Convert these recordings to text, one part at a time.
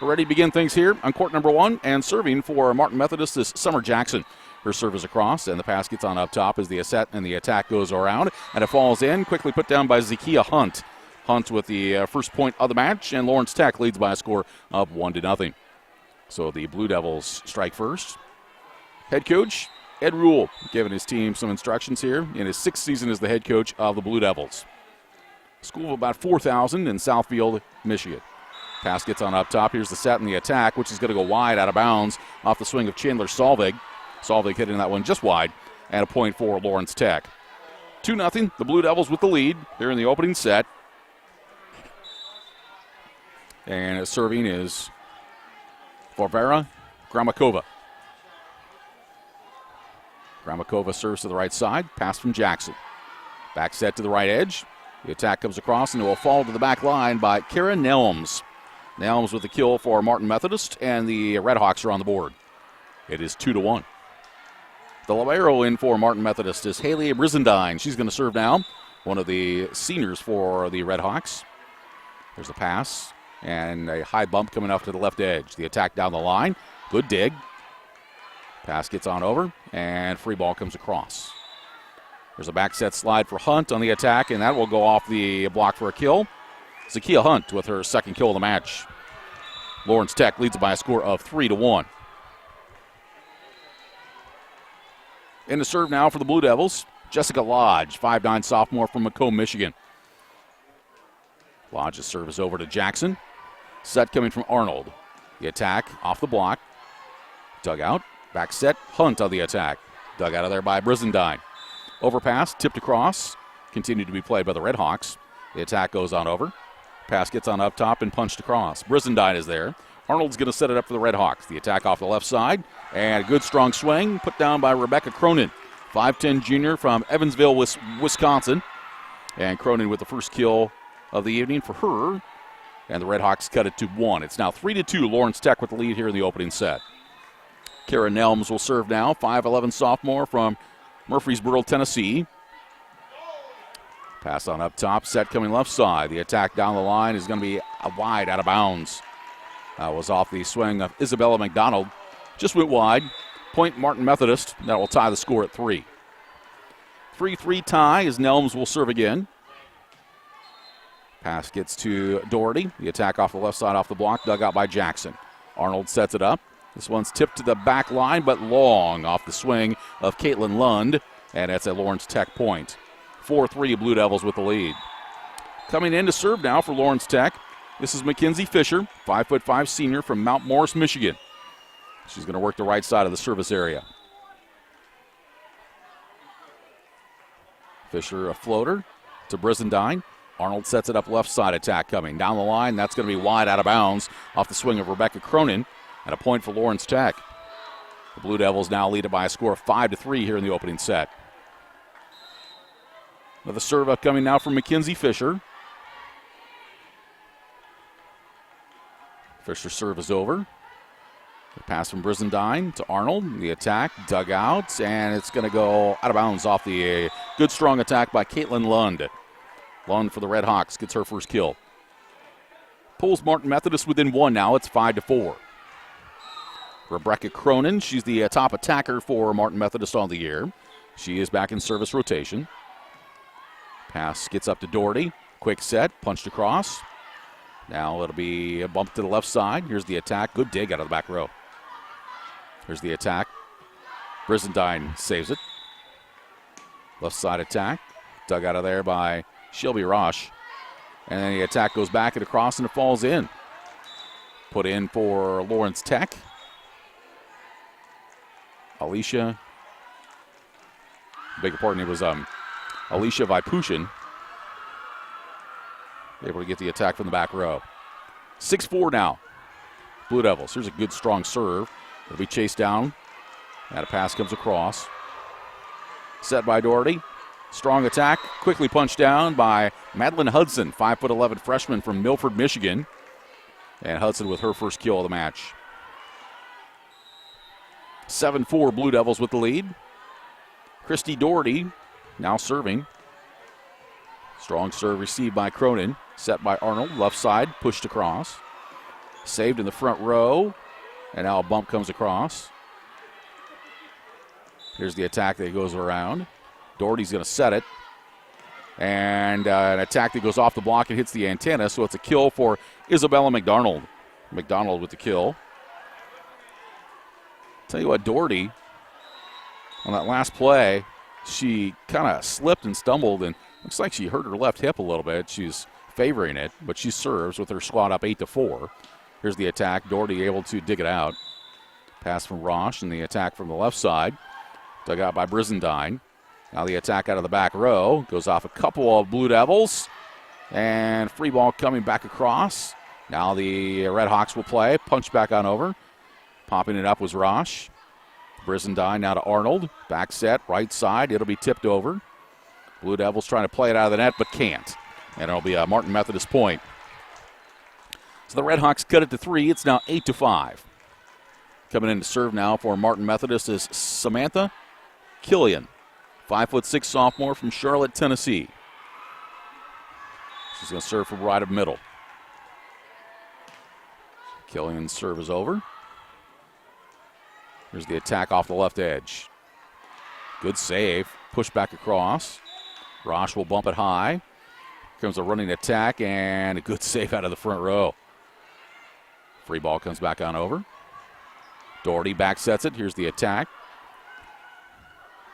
We're ready to begin things here on court number one, and serving for Martin Methodist is Summer Jackson. Her serve is across, and the pass gets on up top as the set and the attack goes around, and it falls in, quickly put down by Zakiya Hunt. Hunt with the first point of the match, and Lawrence Tech leads by a score of 1-0. So the Blue Devils strike first. Head coach Ed Rule giving his team some instructions here in his sixth season as the head coach of the Blue Devils. School of about 4,000 in Southfield, Michigan. Pass gets on up top. Here's the set and the attack, which is going to go wide out of bounds off the swing of Chandler Solvig. Solvig hitting that one just wide, and a point for Lawrence Tech. 2-0, the Blue Devils with the lead here in the opening set. And serving is Varvara Gramakova. Gramakova serves to the right side. Pass from Jackson. Back set to the right edge. The attack comes across, and it will fall to the back line by Kara Nelms. Nelms with the kill for Martin Methodist, and the Redhawks are on the board. It is 2-1. The libero in for Martin Methodist is Haley Brizendine. She's going to serve now, one of the seniors for the Redhawks. There's a pass, and a high bump coming off to the left edge. The attack down the line. Good dig. Pass gets on over, and free ball comes across. There's a back set slide for Hunt on the attack, and that will go off the block for a kill. Zakiya Hunt with her second kill of the match. Lawrence Tech leads by a score of 3-1. In the serve now for the Blue Devils, Jessica Lodge, 5'9" sophomore from Macomb, Michigan. Lodge's serve is over to Jackson. Set coming from Arnold. The attack off the block. Dug out. Back set. Hunt on the attack. Dug out of there by Brizendine. Overpass, tipped across. Continued to be played by the Redhawks. The attack goes on over. Pass gets on up top and punched across. Brizendine is there. Arnold's going to set it up for the Redhawks. The attack off the left side. And a good strong swing put down by Rebecca Cronin. 5'10" junior from Evansville, Wisconsin. And Cronin with the first kill of the evening for her. And the Redhawks cut it to 1. It's now 3-2. Lawrence Tech with the lead here in the opening set. Kara Nelms will serve now. 5'11" sophomore from Murfreesboro, Tennessee. Pass on up top. Set coming left side. The attack down the line is going to be wide out of bounds. That was off the swing of Isabella McDonald. Just went wide. Point Martin Methodist. That will tie the score at 3. 3-3 tie as Nelms will serve again. Pass gets to Doherty. The attack off the left side off the block. Dug out by Jackson. Arnold sets it up. This one's tipped to the back line, but long off the swing of Caitlin Lund. And that's a Lawrence Tech point. 4-3 Blue Devils with the lead. Coming in to serve now for Lawrence Tech, this is Mackenzie Fisher, 5'5" senior from Mount Morris, Michigan. She's going to work the right side of the service area. Fisher a floater to Brizendine. Arnold sets it up left side, attack coming. Down the line, that's going to be wide out of bounds off the swing of Rebecca Cronin. And a point for Lawrence Tech. The Blue Devils now lead it by a score of 5-3 here in the opening set. With a serve up coming now from Mackenzie Fisher. Fisher's serve is over. The pass from Brizendine to Arnold. The attack dug out, and it's going to go out of bounds off the good strong attack by Caitlin Lund. Lund for the Redhawks gets her first kill. Pulls Martin Methodist within 1 now. It's 5-4. Rebecca Cronin, she's the top attacker for Martin Methodist on the year. She is back in service rotation. Pass gets up to Doherty. Quick set, punched across. Now it'll be a bump to the left side. Here's the attack. Good dig out of the back row. Here's the attack. Brizendine saves it. Left side attack. Dug out of there by Shelby Roche. And then the attack goes back and across, and it falls in. Put in for Lawrence Tech. Alicia. Beg your pardon, it was Alicia Vipushin. Able to get the attack from the back row. 6-4 now. Blue Devils. Here's a good strong serve. It'll be chased down. And a pass comes across. Set by Doherty. Strong attack. Quickly punched down by Madeline Hudson, 5'11" freshman from Milford, Michigan. And Hudson with her first kill of the match. 7-4 Blue Devils with the lead. Christy Doherty now serving. Strong serve received by Cronin. Set by Arnold. Left side, pushed across. Saved in the front row. And now a bump comes across. Here's the attack that goes around. Doherty's going to set it. And an attack that goes off the block and hits the antenna, so it's a kill for Isabella McDonald. McDonald with the kill. Tell you what, Doherty, on that last play, she kind of slipped and stumbled, and looks like she hurt her left hip a little bit. She's favoring it, but she serves with her squad up 8-4. Here's the attack. Doherty able to dig it out. Pass from Roche, and the attack from the left side. Dug out by Brizendine. Now the attack out of the back row. Goes off a couple of Blue Devils. And free ball coming back across. Now the Red Hawks will play. Punch back on over. Popping it up was Roche. Brizendine now to Arnold. Back set, right side. It'll be tipped over. Blue Devils trying to play it out of the net, but can't. And it'll be a Martin Methodist point. So the Red Hawks cut it to 3. It's now 8-5. Coming in to serve now for Martin Methodist is Samantha Killian. 5'6" sophomore from Charlotte, Tennessee. She's going to serve from right of middle. Killian's serve is over. Here's the attack off the left edge. Good save. Push back across. Roche will bump it high. Here comes a running attack and a good save out of the front row. Free ball comes back on over. Doherty back sets it. Here's the attack.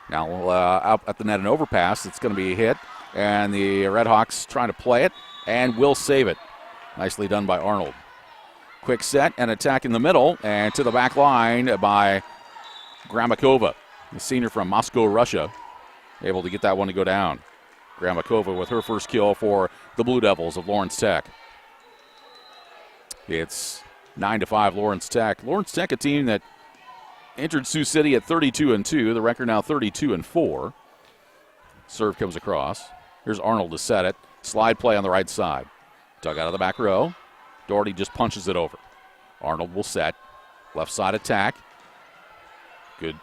Now out at the net and overpass. It's going to be a hit. And the Red Hawks trying to play it and will save it. Nicely done by Arnold. Quick set and attack in the middle and to the back line by Gramakova, the senior from Moscow, Russia. Able to get that one to go down. Gramakova with her first kill for the Blue Devils of Lawrence Tech. It's 9-5 Lawrence Tech. Lawrence Tech, a team that entered Sioux City at 32-2. The record now 32-4. Serve comes across. Here's Arnold to set it. Slide play on the right side. Dug out of the back row. Doherty just punches it over. Arnold will set. Left side attack. Good.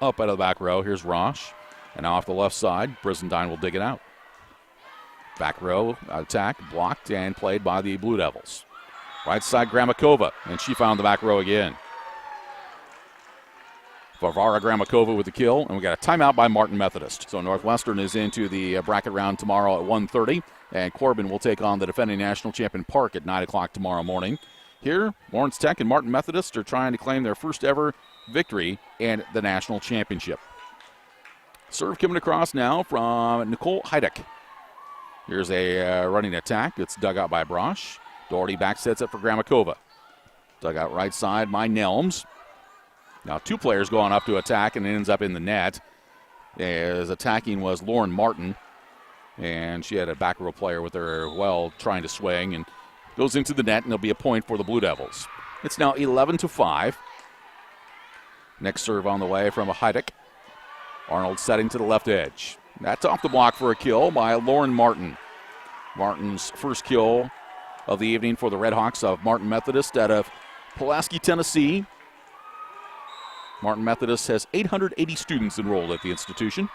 Up out of the back row. Here's Roche. And now off the left side, Brizendine will dig it out. Back row attack, blocked and played by the Blue Devils. Right side, Gramakova, and she found the back row again. Varvara Gramakova with the kill, and we got a timeout by Martin Methodist. So Northwestern is into the bracket round tomorrow at 1:30, and Corbin will take on the defending national champion Park at 9 o'clock tomorrow morning. Here, Lawrence Tech and Martin Methodist are trying to claim their first ever victory in the national championship. Serve coming across now from Nicole Heideck. Here's a running attack. It's dug out by Brosh. Doherty back sets it for Gramakova. Dug out right side by Nelms. Now two players going up to attack, and it ends up in the net. As attacking was Lauren Martin, and she had a back row player with her well trying to swing, and goes into the net, and there'll be a point for the Blue Devils. It's now 11-5. Next serve on the way from a Heideck. Arnold setting to the left edge. That's off the block for a kill by Lauren Martin. Martin's first kill of the evening for the Red Hawks of Martin Methodist out of Pulaski, Tennessee. Martin Methodist has 880 students enrolled at the institution.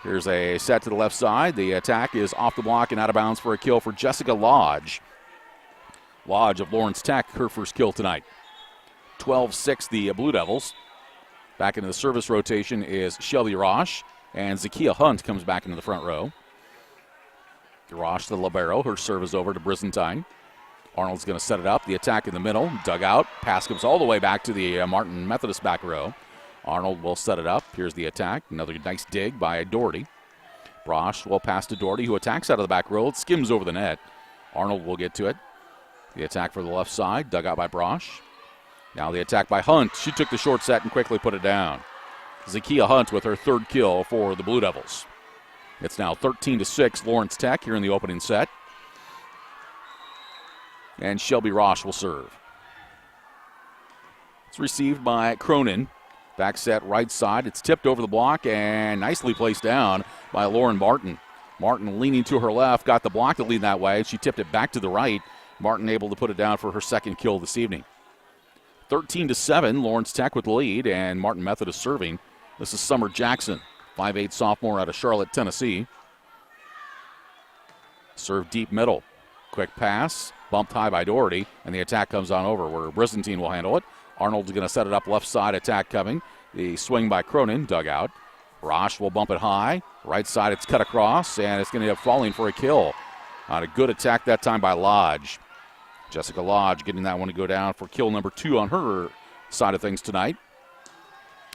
Here's a set to the left side. The attack is off the block and out of bounds for a kill for Jessica Lodge. Lodge of Lawrence Tech, her first kill tonight. 12-6 the Blue Devils. Back into the service rotation is Shelby Roche, and Zakia Hunt comes back into the front row. Roche, the libero, her serve is over to Brizentine. Arnold's going to set it up. The attack in the middle, dug out. Pass comes all the way back to the Martin Methodist back row. Arnold will set it up. Here's the attack. Another nice dig by Doherty. Brosh will pass to Doherty, who attacks out of the back row. It skims over the net. Arnold will get to it. The attack for the left side, dug out by Brosh. Now the attack by Hunt. She took the short set and quickly put it down. Zakia Hunt with her third kill for the Blue Devils. It's now 13-6 Lawrence Tech here in the opening set. And Shelby Roche will serve. It's received by Cronin. Back set right side. It's tipped over the block and nicely placed down by Lauren Martin. Martin leaning to her left, got the block to lead that way. She tipped it back to the right. Martin able to put it down for her second kill this evening. 13-7, Lawrence Tech with the lead, and Martin Methodist serving. This is Summer Jackson, 5'8" sophomore out of Charlotte, Tennessee. Serve deep middle. Quick pass. Bumped high by Doherty, and the attack comes on over where Byzantine will handle it. Arnold's going to set it up, left side attack coming. The swing by Cronin, dug out. Rosh will bump it high. Right side, it's cut across, and it's going to end up falling for a kill. On a good attack that time by Lodge. Jessica Lodge getting that one to go down for kill number 2 on her side of things tonight.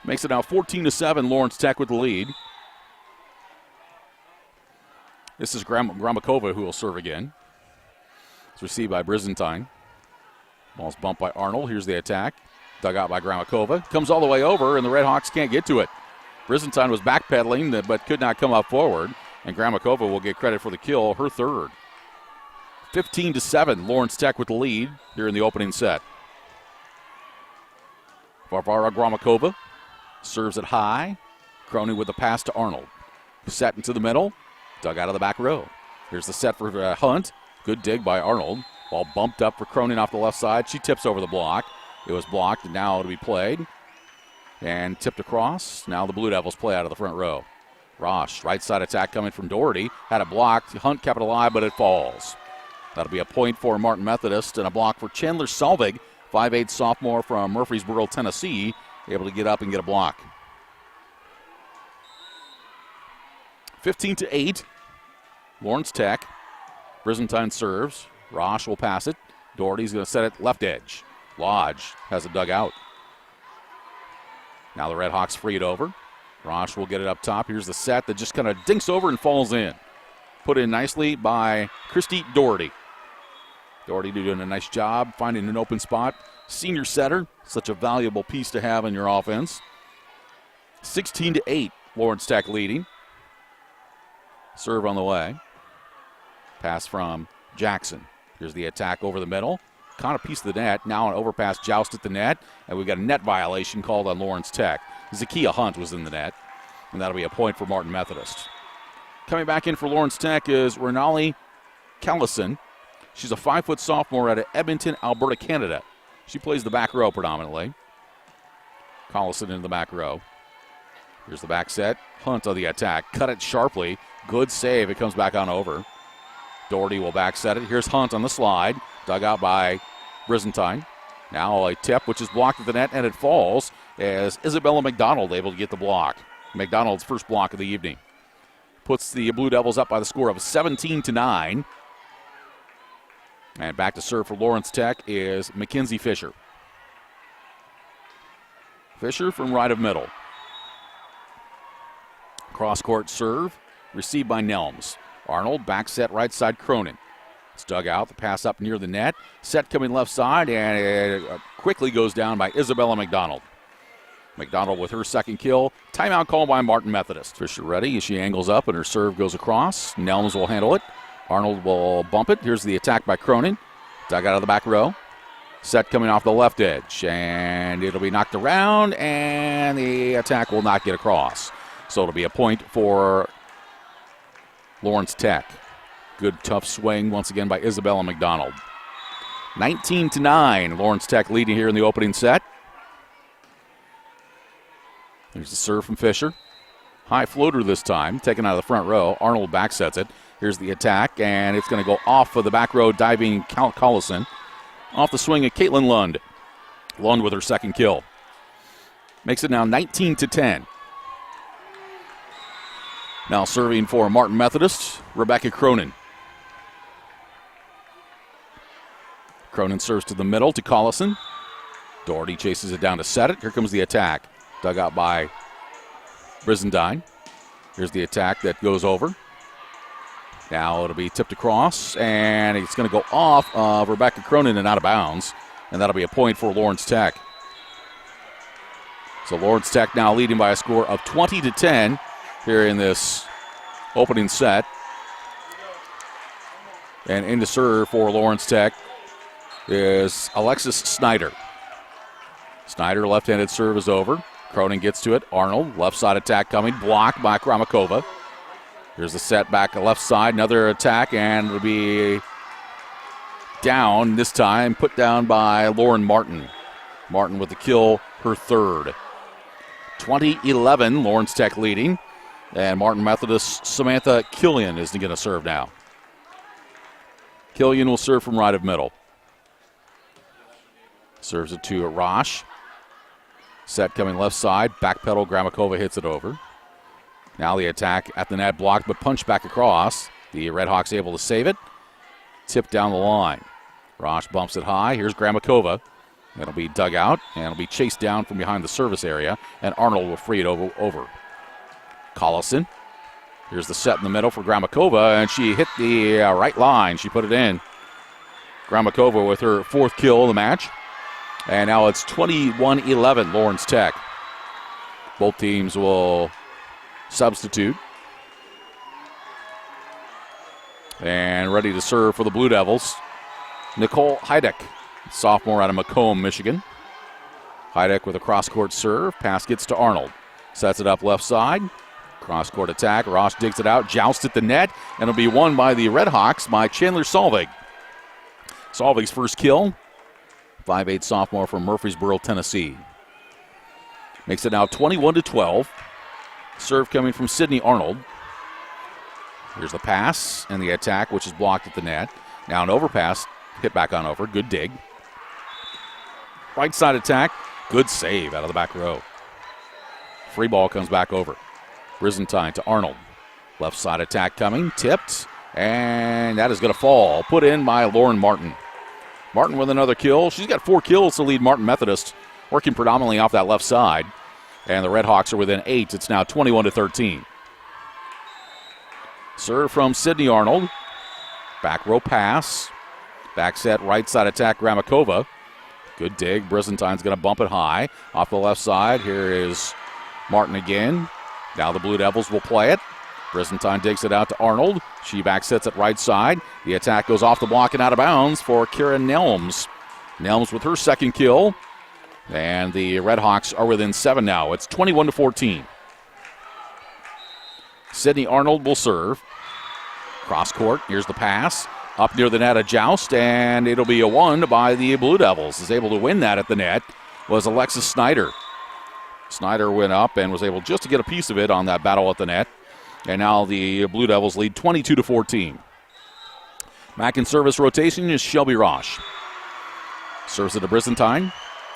Makes it now 14-7, Lawrence Tech with the lead. This is Gramakova who will serve again. It's received by Byzantine. Ball's bumped by Arnold. Here's the attack. Dug out by Gramakova. Comes all the way over, and the Redhawks can't get to it. Byzantine was backpedaling, but could not come up forward. And Gramakova will get credit for the kill, her third. 15-7, Lawrence Tech with the lead here in the opening set. Varvara Gramakova serves it high. Cronin with the pass to Arnold. Set into the middle. Dug out of the back row. Here's the set for Hunt. Good dig by Arnold. Ball bumped up for Cronin off the left side. She tips over the block. It was blocked, and now it'll be played. And tipped across. Now the Blue Devils play out of the front row. Rosh, right side attack coming from Doherty. Had it blocked. Hunt kept it alive, but it falls. That'll be a point for Martin Methodist and a block for Chandler Selvig, 5'8" sophomore from Murfreesboro, Tennessee, able to get up and get a block. 15-8, Lawrence Tech. Byzantine serves. Rosh will pass it. Doherty's going to set it left edge. Lodge has it dug out. Now the Redhawks free it over. Rosh will get it up top. Here's the set that just kind of dinks over and falls in. Put in nicely by Christy Doherty. Doherty doing a nice job finding an open spot. Senior setter, such a valuable piece to have in your offense. 16-8, Lawrence Tech leading. Serve on the way. Pass from Jackson. Here's the attack over the middle. Caught a piece of the net. Now an overpass joust at the net. And we've got a net violation called on Lawrence Tech. Zakiya Hunt was in the net. And that'll be a point for Martin Methodist. Coming back in for Lawrence Tech is Renali Callison. She's a 5-foot sophomore out of Edmonton, Alberta, Canada. She plays the back row predominantly. Collison in the back row. Here's the back set. Hunt on the attack. Cut it sharply. Good save. It comes back on over. Doherty will back set it. Here's Hunt on the slide. Dug out by Byzantine. Now a tip, which is blocked at the net, and it falls as Isabella McDonald able to get the block. McDonald's first block of the evening. Puts the Blue Devils up by the score of 17-9. And back to serve for Lawrence Tech is Mackenzie Fisher. Fisher from right of middle. Cross-court serve, received by Nelms. Arnold, back set right side Cronin. It's dug out, the pass up near the net. Set coming left side, and it quickly goes down by Isabella McDonald. McDonald with her second kill. Timeout call by Martin Methodist. Fisher ready as she angles up, and her serve goes across. Nelms will handle it. Arnold will bump it. Here's the attack by Cronin. Dug out of the back row. Set coming off the left edge, and it'll be knocked around, and the attack will not get across. So it'll be a point for Lawrence Tech. Good tough swing once again by Isabella McDonald. 19-9, Lawrence Tech leading here in the opening set. There's the serve from Fisher. High floater this time, taken out of the front row. Arnold back sets it. Here's the attack, and it's going to go off of the back row, diving Collison. Off the swing of Caitlin Lund. Lund with her second kill. Makes it now 19-10. Now serving for Martin Methodist, Rebecca Cronin. Cronin serves to the middle to Collison. Doherty chases it down to set it. Here comes the attack. Dug out by Byzantine. Here's the attack that goes over. Now it'll be tipped across, and it's going to go off of Rebecca Cronin and out of bounds, and that'll be a point for Lawrence Tech. So Lawrence Tech now leading by a score of 20-10 here in this opening set. And in to serve for Lawrence Tech is Alexis Snyder. Snyder, left-handed serve is over. Cronin gets to it. Arnold, left side attack coming, blocked by Kramakova. Here's the set back left side, another attack, and it'll be down this time, put down by Lauren Martin. Martin with the kill, her third. 20-11, Lawrence Tech leading. And Martin Methodist Samantha Killian is going to serve now. Killian will serve from right of middle. Serves it to Rosh. Set coming left side. Back pedal. Gramakova hits it over. Now the attack at the net, blocked but punched back across. The Redhawks able to save it. Tipped down the line. Rosh bumps it high. Here's Gramakova. It'll be dug out, and it'll be chased down from behind the service area, and Arnold will free it over. Collison. Here's the set in the middle for Gramakova, and she hit the right line. She put it in. Gramakova with her 4th kill of the match. And now it's 21-11, Lawrence Tech. Both teams will substitute. And ready to serve for the Blue Devils, Nicole Heideck, sophomore out of Macomb, Michigan. Heideck with a cross-court serve. Pass gets to Arnold. Sets it up left side. Cross-court attack. Ross digs it out. Joust at the net. And it'll be won by the Redhawks by Chandler Solvig. Solvig's first kill. 5'8" sophomore from Murfreesboro, Tennessee. Makes it now 21-12. Serve coming from Sydney Arnold. Here's the pass and the attack, which is blocked at the net. Now an overpass. Hit back on over. Good dig. Right side attack. Good save out of the back row. Free ball comes back over. Brizantine to Arnold. Left side attack coming. Tipped. And that is going to fall. Put in by Lauren Martin. Martin with another kill. She's got 4 kills to lead Martin Methodist, working predominantly off that left side. And the Redhawks are within 8. It's now 21-13. Serve from Sydney Arnold. Back row pass. Back set, right side attack, Gramakova. Good dig. Brizantine's going to bump it high. Off the left side, here is Martin again. Now the Blue Devils will play it. Brizantine digs it out to Arnold. She back sets it right side. The attack goes off the block and out of bounds for Kira Nelms. Nelms with her 2nd kill. And the Redhawks are within 7 now. It's 21-14. Sydney Arnold will serve. Cross court. Here's the pass. Up near the net, a joust, and it'll be a 1 by the Blue Devils. Is able to win that at the net was Alexis Snyder. Snyder went up and was able just to get a piece of it on that battle at the net. And now the Blue Devils lead 22-14. Back in service rotation is Shelby Rosh. Serves it to Brizantine.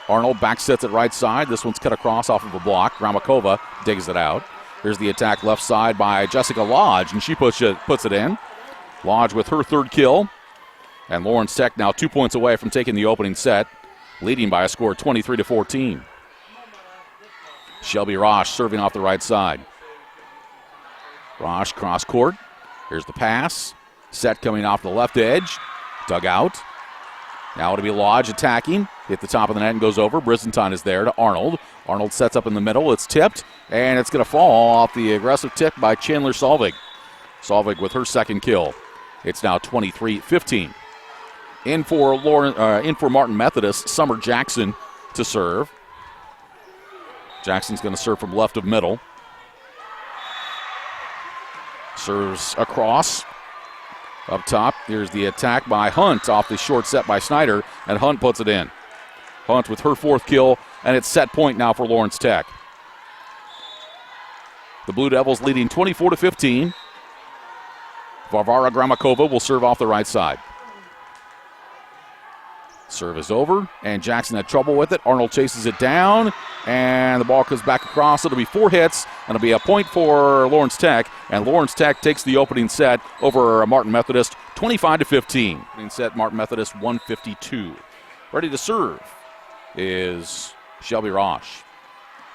Arnold back sets it right side. This one's cut across off of a block. Gramakova digs it out. Here's the attack left side by Jessica Lodge, and she puts it in. Lodge with her 3rd kill. And Lawrence Tech now 2 points away from taking the opening set, leading by a score 23-14. Shelby Rosh serving off the right side. Rosh cross court. Here's the pass. Set coming off the left edge. Dug out. Now it'll be Lodge attacking. Hit the top of the net and goes over. Brizantine is there to Arnold. Arnold sets up in the middle. It's tipped, and it's going to fall off the aggressive tip by Chandler Solvig. Solvig with her 2nd kill. It's now 23-15. In for Martin Methodist, Summer Jackson to serve. Jackson's going to serve from left of middle. Serves across. Up top, here's the attack by Hunt off the short set by Snyder, and Hunt puts it in. Hunt with her 4th kill, and it's set point now for Lawrence Tech. The Blue Devils leading 24-15. Varvara Gramakova will serve off the right side. Serve is over, and Jackson had trouble with it. Arnold chases it down, and the ball comes back across. It'll be 4 hits, and it'll be a point for Lawrence Tech, and Lawrence Tech takes the opening set over Martin Methodist, 25-15. Opening set, Martin Methodist, 152. Ready to serve is Shelby Rosh.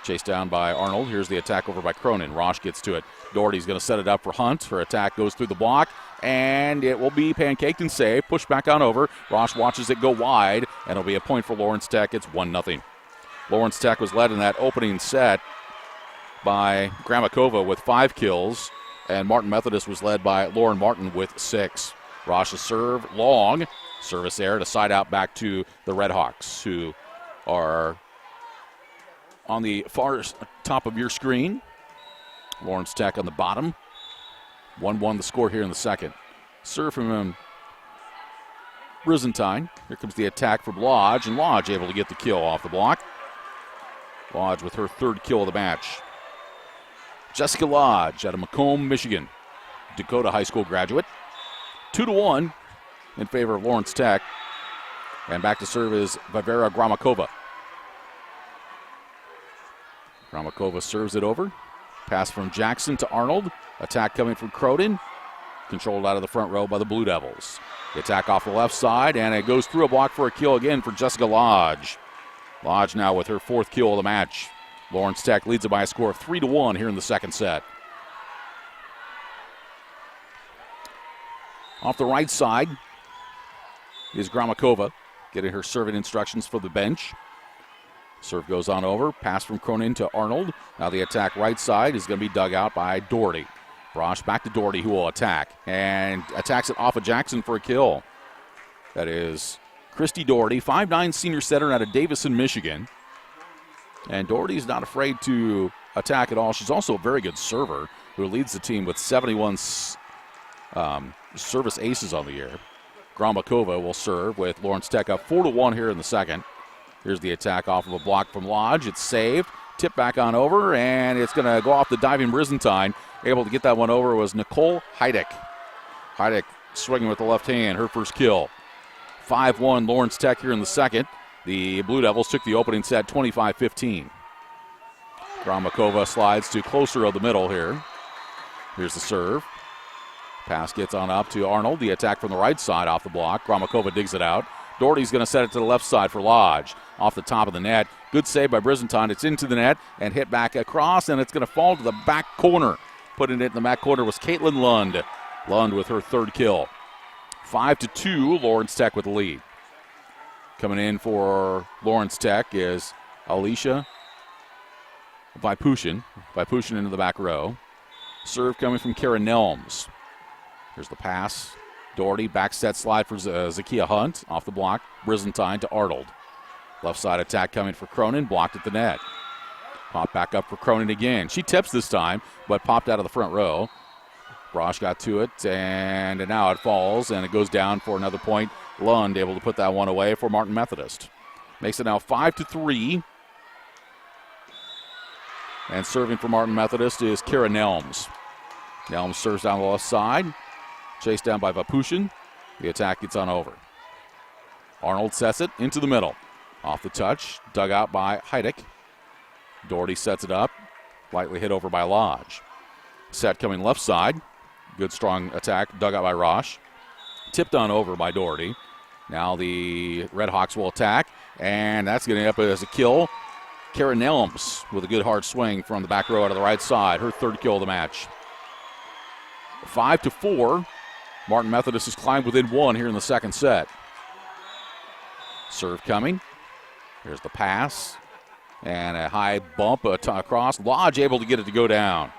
Chased down by Arnold. Here's the attack over by Cronin. Rosh gets to it. Doherty's going to set it up for Hunt. Her attack goes through the block, and it will be pancaked and saved. Pushed back on over. Rosh watches it go wide, and it'll be a point for Lawrence Tech. It's 1-0. Lawrence Tech was led in that opening set by Gramakova with 5 kills, and Martin Methodist was led by Lauren Martin with 6. Rosh's serve, long. Service there to side out back to the Redhawks, who are on the far top of your screen. Lawrence Tech on the bottom. 1-1 the score here in the second. Serve from Brizantine. Here comes the attack from Lodge, and Lodge able to get the kill off the block. Lodge with her 3rd kill of the match. Jessica Lodge out of Macomb, Michigan. Dakota High School graduate. 2-1. in favor of Lawrence Tech. And back to serve is Vivera Gramakova. Gramakova serves it over. Pass from Jackson to Arnold. Attack coming from Cronin. Controlled out of the front row by the Blue Devils. The attack off the left side, and it goes through a block for a kill again for Jessica Lodge. Lodge now with her 4th kill of the match. Lawrence Tech leads it by a score of 3-1 here in the second set. Off the right side is Gramakova, getting her serving instructions for the bench. Serve goes on over. Pass from Cronin to Arnold. Now the attack right side is going to be dug out by Doherty. Brosh back to Doherty, who will attack. And attacks it off of Jackson for a kill. That is Christy Doherty, 5'9" senior setter out of Davison, Michigan. And Doherty's not afraid to attack at all. She's also a very good server who leads the team with 71 service aces on the year. Gramakova will serve with Lawrence Tech up 4-1 here in the second. Here's the attack off of a block from Lodge. It's saved. Tip back on over, and it's going to go off the diving Brizantine. Able to get that one over was Nicole Heidick. Heidick swinging with the left hand, her first kill. 5-1 Lawrence Tech here in the second. The Blue Devils took the opening set 25-15. Gramakova slides to closer of the middle here. Here's the serve. Pass gets on up to Arnold. The attack from the right side off the block. Gramakova digs it out. Doherty's going to set it to the left side for Lodge. Off the top of the net. Good save by Brizantine. It's into the net and hit back across, and it's going to fall to the back corner. Putting it in the back corner was Caitlin Lund. Lund with her 3rd kill. 5-2, Lawrence Tech with the lead. Coming in for Lawrence Tech is Alicia Vipushin. Vipushin into the back row. Serve coming from Kara Nelms. Here's the pass. Doherty, back set slide for Zakia Hunt. Off the block, Brizantine to Arnold. Left side attack coming for Cronin, blocked at the net. Pop back up for Cronin again. She tips this time, but popped out of the front row. Brosh got to it, and now it falls, and it goes down for another point. Lund able to put that one away for Martin Methodist. Makes it now 5-3. And serving for Martin Methodist is Kara Nelms. Nelms serves down the left side. Chased down by Vapushin. The attack gets on over. Arnold sets it into the middle. Off the touch, dug out by Heidick. Doherty sets it up. Lightly hit over by Lodge. Set coming left side. Good strong attack, dug out by Rosh. Tipped on over by Doherty. Now the Red Hawks will attack, and that's going to end up as a kill. Karen Nelms with a good hard swing from the back row out of the right side. Her 3rd kill of the match. 5-4. Martin Methodist has climbed within 1 here in the second set. Serve coming. Here's the pass. And a high bump across. Lodge able to get it to go down.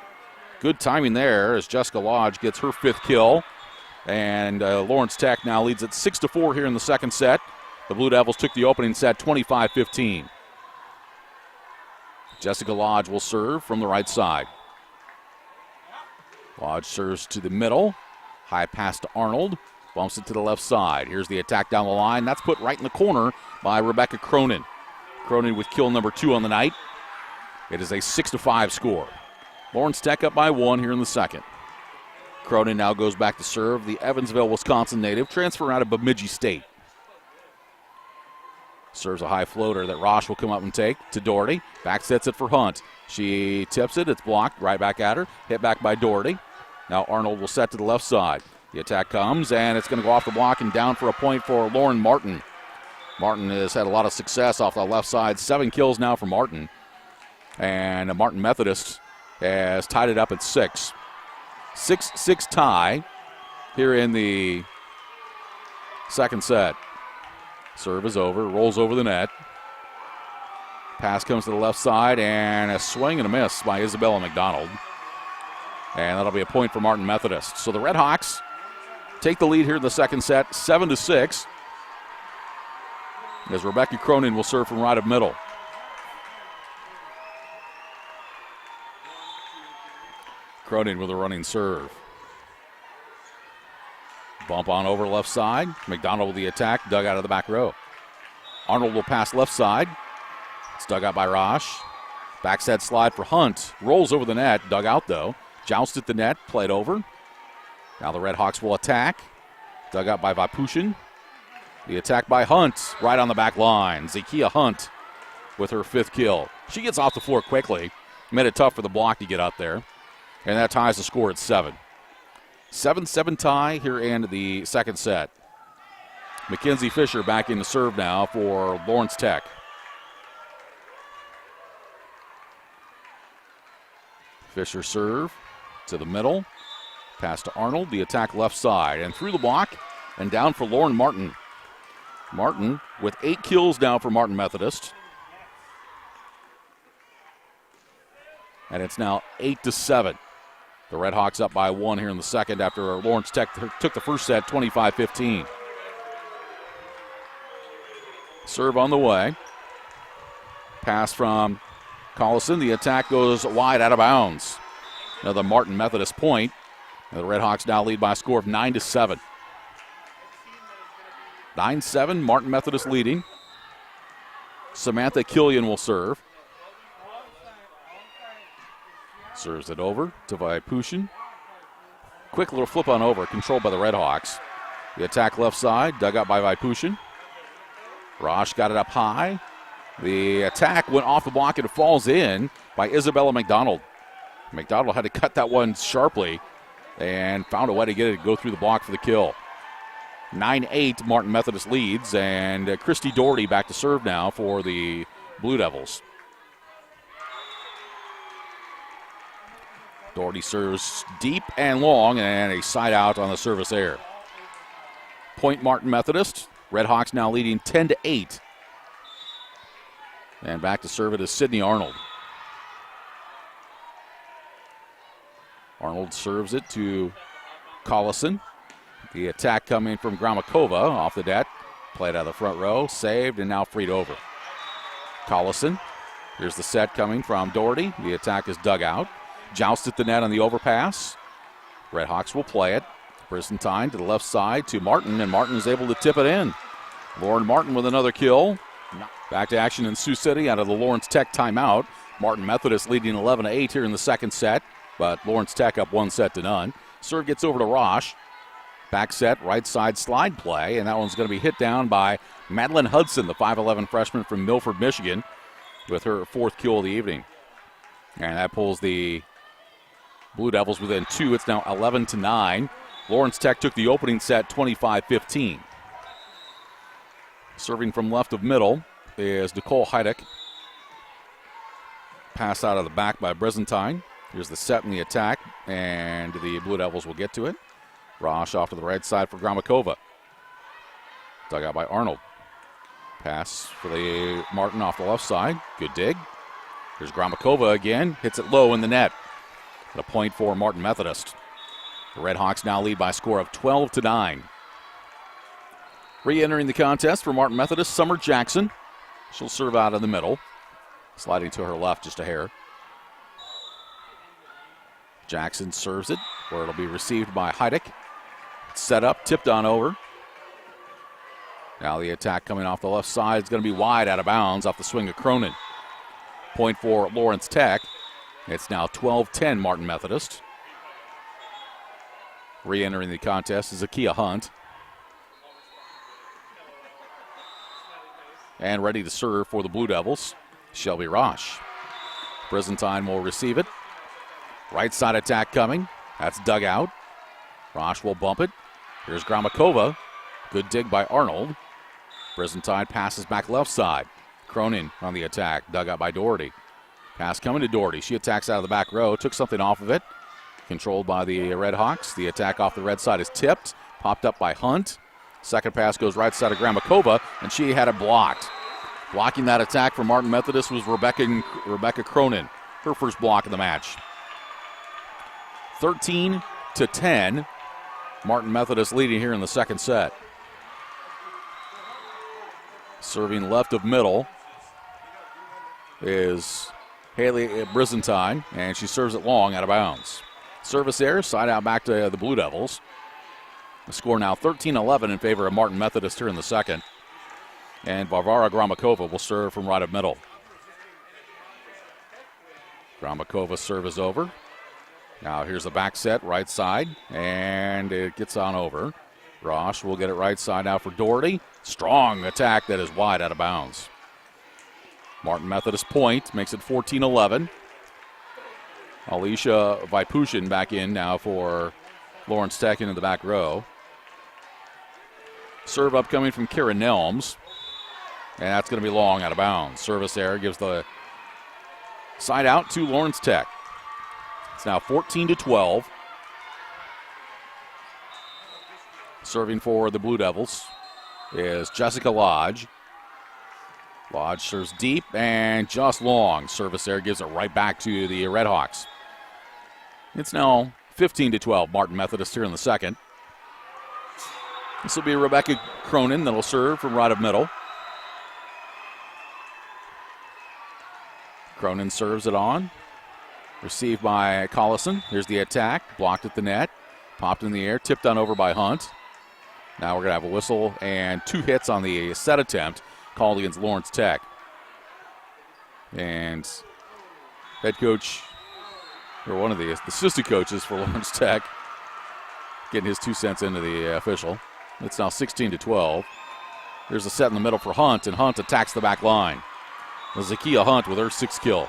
Good timing there as Jessica Lodge gets her 5th kill. And Lawrence Tech now leads at 6-4 here in the second set. The Blue Devils took the opening set 25-15. Jessica Lodge will serve from the right side. Lodge serves to the middle. High pass to Arnold. Bumps it to the left side. Here's the attack down the line. That's put right in the corner by Rebecca Cronin. Cronin with kill number 2 on the night. It is a 6-5 score. Lawrence Tech up by 1 here in the second. Cronin now goes back to serve. The Evansville, Wisconsin native, transfer out of Bemidji State. Serves a high floater that Rosh will come up and take to Doherty. Back sets it for Hunt. She tips it. It's blocked. Right back at her. Hit back by Doherty. Now Arnold will set to the left side. The attack comes, and it's going to go off the block and down for a point for Lauren Martin. Martin has had a lot of success off the left side. 7 kills now for Martin. And Martin Methodist has tied it up at 6. 6-6 tie here in the second set. Serve is over, rolls over the net. Pass comes to the left side, and a swing and a miss by Isabella McDonald. And that'll be a point for Martin Methodist. So the Red Hawks take the lead here in the second set, 7-6. As Rebecca Cronin will serve from right of middle. Cronin with a running serve. Bump on over left side. McDonald with the attack, dug out of the back row. Arnold will pass left side. It's dug out by Rosh. Backset slide for Hunt. Rolls over the net, dug out though. Joust at the net, played over. Now the Red Hawks will attack. Dug out by Vipushin. The attack by Hunt, right on the back line. Zakiya Hunt with her 5th kill. She gets off the floor quickly. Made it tough for the block to get up there. And that ties the score at 7. 7-7 tie here in the second set. Mackenzie Fisher back in to serve now for Lawrence Tech. Fisher serve to the middle. Pass to Arnold. The attack left side. And through the block and down for Lauren Martin. Martin with 8 kills now for Martin Methodist. And it's now 8-7. The Red Hawks up by 1 here in the second after Lawrence Tech took the first set 25-15. Serve on the way. Pass from Collison. The attack goes wide out of bounds. Another Martin Methodist point. And the Red Hawks now lead by a score of 9-7. 9-7, Martin Methodist leading. Samantha Killian will serve. Serves it over to Vipushin. Quick little flip on over, controlled by the Red Hawks. The attack left side, dug out by Vipushin. Rosh got it up high. The attack went off the block and it falls in by Isabella McDonald. McDonald had to cut that one sharply and found a way to get it to go through the block for the kill. 9-8, Martin Methodist leads, and Christy Doherty back to serve now for the Blue Devils. Doherty serves deep and long, and a side out on the service error. Point Martin Methodist. Red Hawks now leading 10-8. And back to serve it is Sydney Arnold. Arnold serves it to Collison. The attack coming from Gramakova off the net. Played out of the front row, saved, and now freed over. Collison. Here's the set coming from Doherty. The attack is dug out. Joust at the net on the overpass. Red Hawks will play it. Brisentine to the left side to Martin, and Martin is able to tip it in. Lauren Martin with another kill. Back to action in Sioux City out of the Lawrence Tech timeout. Martin Methodist leading 11-8 here in the second set, but Lawrence Tech up 1-0. Serve gets over to Rosh. Back set, right side slide play, and that one's going to be hit down by Madeline Hudson, the 5'11 freshman from Milford, Michigan, with her 4th kill of the evening. And that pulls the Blue Devils within 2. It's now 11-9. Lawrence Tech took the opening set 25-15. Serving from left of middle is Nicole Heidick. Pass out of the back by Brisentine. Here's the set and the attack, and the Blue Devils will get to it. Rosh off to the right side for Gramakova. Dug out by Arnold. Pass for the Martin off the left side. Good dig. Here's Gramakova again. Hits it low in the net. A point for Martin Methodist. The Red Hawks now lead by a score of 12-9. Re-entering the contest for Martin Methodist, Summer Jackson. She'll serve out in the middle. Sliding to her left just a hair. Jackson serves it, where it'll be received by Heidick. Set up, tipped on over. Now the attack coming off the left side is going to be wide out of bounds off the swing of Cronin. Point for Lawrence Tech. It's now 12-10 Martin Methodist. Re-entering the contest is Zakiya Hunt. And ready to serve for the Blue Devils, Shelby Rosh. Brisentine will receive it. Right side attack coming. That's dug out. Rosh will bump it. Here's Gramakova. Good dig by Arnold. Brisentine passes back left side. Cronin on the attack. Dug out by Doherty. Pass coming to Doherty. She attacks out of the back row. Took something off of it. Controlled by the Red Hawks. The attack off the red side is tipped. Popped up by Hunt. Second pass goes right side of Gramakova, and she had it blocked. Blocking that attack for Martin Methodist was Rebecca Cronin. Her first block of the match. 13-10. Martin Methodist leading here in the second set. Serving left of middle is Haley Brisentine, and she serves it long out of bounds. Service error, side out back to the Blue Devils. The score now 13-11 in favor of Martin Methodist here in the second. And Varvara Gramakova will serve from right of middle. Gramakova's serve is over. Now here's the back set, right side, and it gets on over. Roche will get it right side now for Doherty. Strong attack that is wide out of bounds. Martin Methodist point makes it 14-11. Alicia Vipushin back in now for Lawrence Tech into the back row. Serve upcoming from Kara Nelms. And that's going to be long out of bounds. Service error gives the side out to Lawrence Tech. It's now 14-12. Serving for the Blue Devils is Jessica Lodge. Lodge serves deep and just long. Service error gives it right back to the Redhawks. It's now 15-12. Martin Methodist here in the second. This will be Rebecca Cronin that'll serve from right of middle. Cronin serves it on. Received by Collison. Here's the attack. Blocked at the net. Popped in the air. Tipped on over by Hunt. Now we're going to have a whistle and 2 hits on the set attempt called against Lawrence Tech. And head coach, or one of the assistant coaches for Lawrence Tech, getting his 2 cents into the official. It's now 16-12. There's a set in the middle for Hunt, and Hunt attacks the back line. Zakiya Hunt with her 6th kill.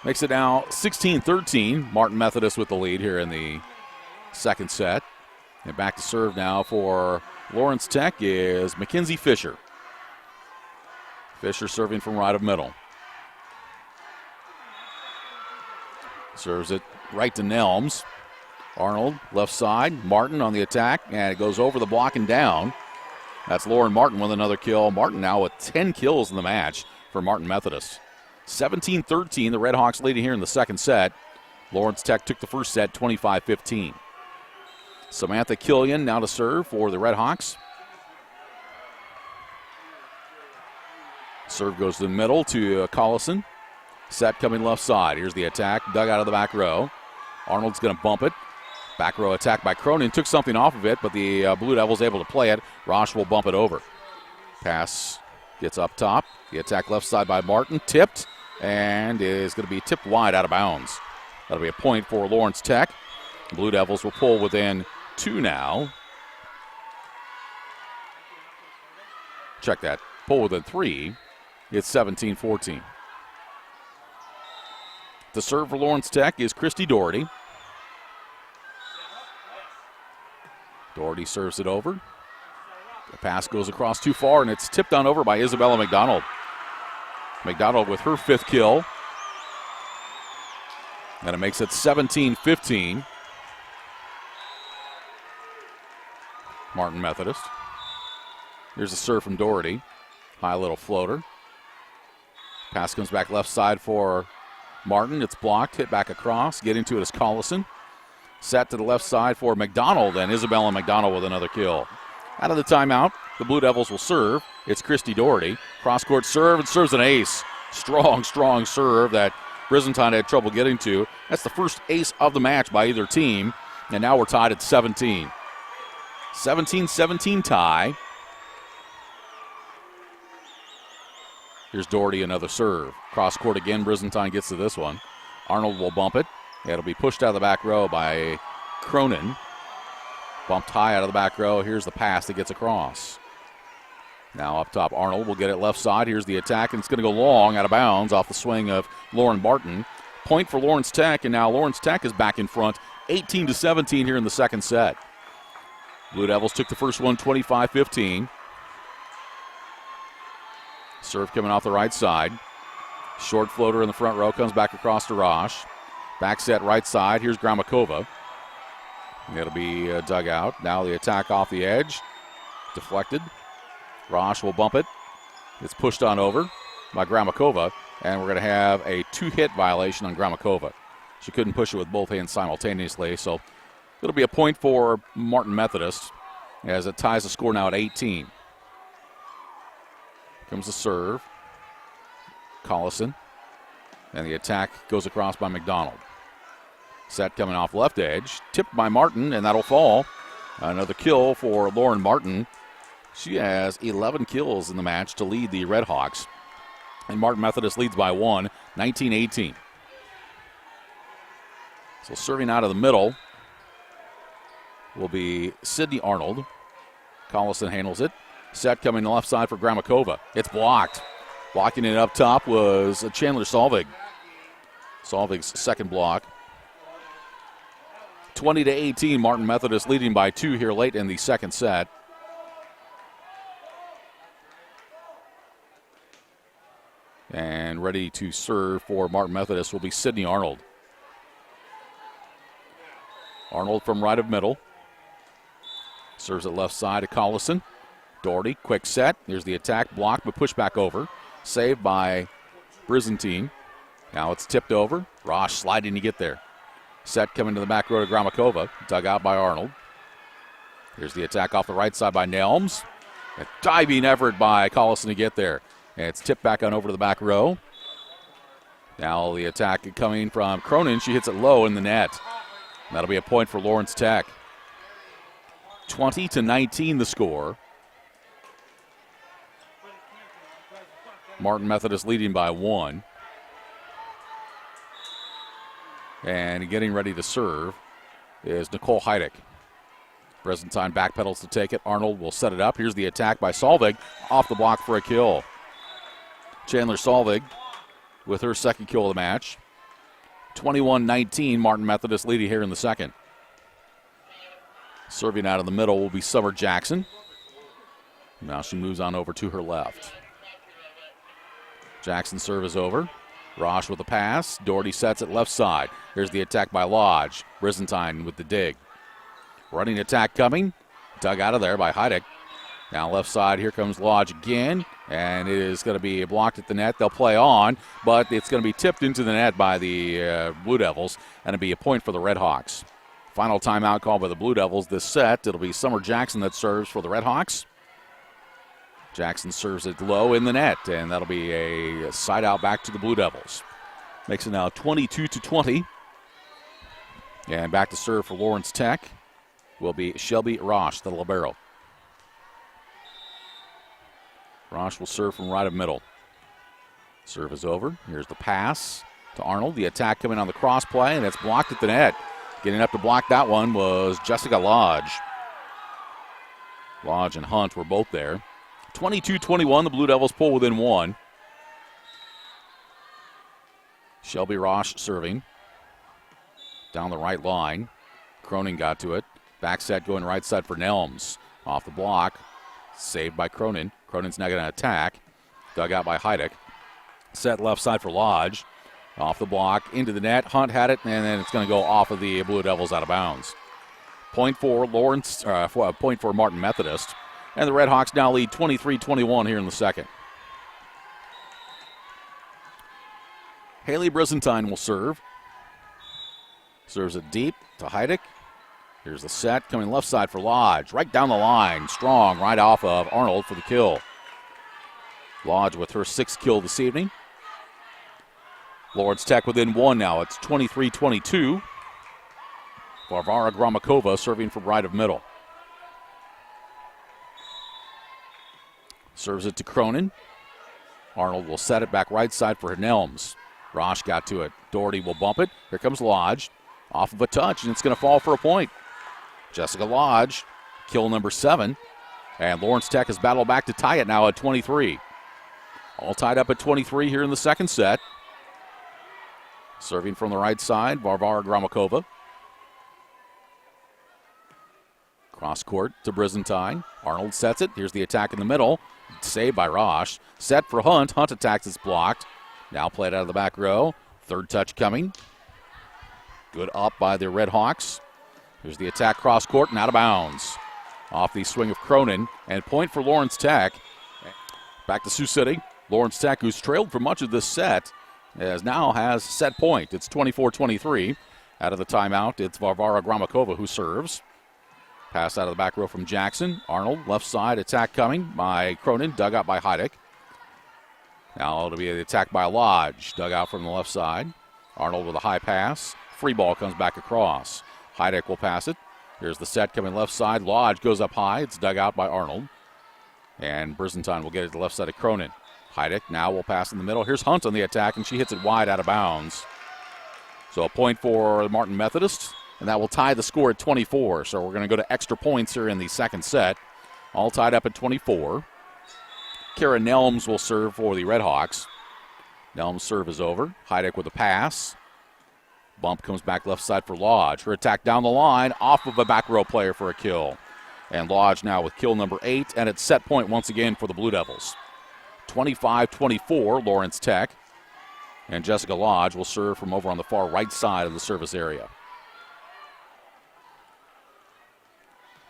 Makes it now 16-13. Martin Methodist with the lead here in the second set. And back to serve now for Lawrence Tech is Mackenzie Fisher. Fisher serving from right of middle. Serves it right to Nelms. Arnold, left side. Martin on the attack, and it goes over the block and down. That's Lauren Martin with another kill. Martin now with 10 kills in the match for Martin Methodist. 17-13, the Redhawks leading here in the second set. Lawrence Tech took the first set 25-15. Samantha Killian now to serve for the Redhawks. Serve goes to the middle to Collison. Set coming left side. Here's the attack. Dug out of the back row. Arnold's going to bump it. Back row attack by Cronin. Took something off of it, but the Blue Devils able to play it. Roche will bump it over. Pass gets up top. The attack left side by Martin. Tipped, and is going to be tipped wide out of bounds. That'll be a point for Lawrence Tech. Blue Devils will pull within 2 now. Check that. Pull within 3. It's 17-14. The serve for Lawrence Tech is Christy Doherty. Doherty serves it over. The pass goes across too far, and it's tipped on over by Isabella McDonald. McDonald with her 5th kill. And it makes it 17-15. Martin Methodist. Here's a serve from Doherty. High little floater. Pass comes back left side for Martin. It's blocked, hit back across. Getting to it is Collison. Set to the left side for McDonald, and Isabella McDonald with another kill. Out of the timeout, the Blue Devils will serve. It's Christy Doherty. Cross-court serve, and serves an ace. Strong serve that Brizantine had trouble getting to. That's the first ace of the match by either team, and now we're tied at 17. 17-17 tie. Here's Doherty, another serve. Cross-court again, Brizantine gets to this one. Arnold will bump it. It'll be pushed out of the back row by Cronin. Bumped high out of the back row. Here's the pass that gets across. Now up top, Arnold will get it left side. Here's the attack, and it's going to go long out of bounds off the swing of Lauren Martin. Point for Lawrence Tech, and now Lawrence Tech is back in front, 18-17 here in the second set. Blue Devils took the first one 25-15. Serve coming off the right side. Short floater in the front row, comes back across to Roche. Back set right side. Here's Gramakova. It'll be dug out. Now the attack off the edge. Deflected. Roche will bump it. It's pushed on over by Gramakova, and we're going to have a 2-hit violation on Gramakova. She couldn't push it with both hands simultaneously, so it'll be a point for Martin Methodist as it ties the score now at 18. Comes the serve. Collison. And the attack goes across by McDonald. Set coming off left edge. Tipped by Martin, and that'll fall. Another kill for Lauren Martin. She has 11 kills in the match to lead the Redhawks. And Martin Methodist leads by 1, 19-18. So serving out of the middle will be Sydney Arnold. Collison handles it. Set coming to the left side for Gramakova. It's blocked. Blocking it up top was Chandler Solvig. Solvig's second block. 20-18, Martin Methodist leading by 2 here late in the second set. And ready to serve for Martin Methodist will be Sydney Arnold. Arnold from right of middle. Serves it left side to Collison. Doherty, quick set. There's the attack, blocked, but pushed back over. Saved by Byzantine. Now it's tipped over. Rosh sliding to get there. Set coming to the back row to Gramakova. Dug out by Arnold. Here's the attack off the right side by Nelms. A diving effort by Collison to get there. And it's tipped back on over to the back row. Now the attack coming from Cronin. She hits it low in the net. That'll be a point for Lawrence Tech. 20-19 the score. Martin Methodist leading by 1. And getting ready to serve is Nicole Heidick. Bresentine backpedals to take it. Arnold will set it up. Here's the attack by Solvig. Off the block for a kill. Chandler Solvig with her second kill of the match. 21-19, Martin Methodist leading here in the second. Serving out of the middle will be Summer Jackson. Now she moves on over to her left. Jackson serve is over. Rosh with the pass. Doherty sets it left side. Here's the attack by Lodge. Brisentine with the dig. Running attack coming. Dug out of there by Heidick. Now left side, here comes Lodge again. And it is going to be blocked at the net. They'll play on, but it's going to be tipped into the net by the Blue Devils, and it'll be a point for the Red Hawks. Final timeout called by the Blue Devils this set. It'll be Summer Jackson that serves for the Red Hawks. Jackson serves it low in the net, and that'll be a side out back to the Blue Devils. Makes it now 22-20. And back to serve for Lawrence Tech will be Shelby Rosh, the libero. Rosh will serve from right of middle. Serve is over. Here's the pass to Arnold. The attack coming on the cross play, and it's blocked at the net. Getting up to block that one was Jessica Lodge. Lodge and Hunt were both there. 22-21, the Blue Devils pull within 1. Shelby Rosh serving. Down the right line. Cronin got to it. Back set going right side for Nelms. Off the block. Saved by Cronin. Cronin's now going to attack. Dug out by Heidick. Set left side for Lodge. Off the block, into the net. Hunt had it, and then it's going to go off of the Blue Devils out of bounds. Point for point for Martin Methodist. And the Red Hawks now lead 23-21 here in the second. Haley Brisentine will serve. Serves it deep to Heidick. Here's the set coming left side for Lodge. Right down the line. Strong right off of Arnold for the kill. Lodge with her 6th kill this evening. Lawrence Tech within 1 now. It's 23-22. Varvara Gramakova serving from right of middle. Serves it to Cronin. Arnold will set it back right side for Nelms. Rosh got to it. Doherty will bump it. Here comes Lodge. Off of a touch, and it's going to fall for a point. Jessica Lodge, kill number 7. And Lawrence Tech has battled back to tie it now at 23. All tied up at 23 here in the second set. Serving from the right side, Varvara Gramakova. Cross court to Brisentine. Arnold sets it. Here's the attack in the middle. Saved by Rosh. Set for Hunt. Hunt attacks. It's blocked. Now played out of the back row. Third touch coming. Good up by the Red Hawks. Here's the attack cross court and out of bounds. Off the swing of Cronin. And point for Lawrence Tech. Back to Sioux City. Lawrence Tech, who's trailed for much of this set, now has set point. It's 24-23. Out of the timeout, it's Varvara Gramakova who serves. Pass out of the back row from Jackson. Arnold, left side, attack coming by Cronin, dug out by Heidick. Now it'll be the attack by Lodge, dug out from the left side. Arnold with a high pass. Free ball comes back across. Heidick will pass it. Here's the set coming left side. Lodge goes up high. It's dug out by Arnold. And Brisentine will get it to the left side of Cronin. Heidick now will pass in the middle. Here's Hunt on the attack, and she hits it wide out of bounds. So a point for Martin Methodist. and that will tie the score at 24. So we're going to go to extra points here in the second set. All tied up at 24. Kara Nelms will serve for the Redhawks. Nelms' serve is over. Heideck with a pass. Bump comes back left side for Lodge. Her attack down the line, off of a back row player for a kill. And Lodge now with kill number 8, and it's set point once again for the Blue Devils. 25-24, Lawrence Tech. And Jessica Lodge will serve from over on the far right side of the service area.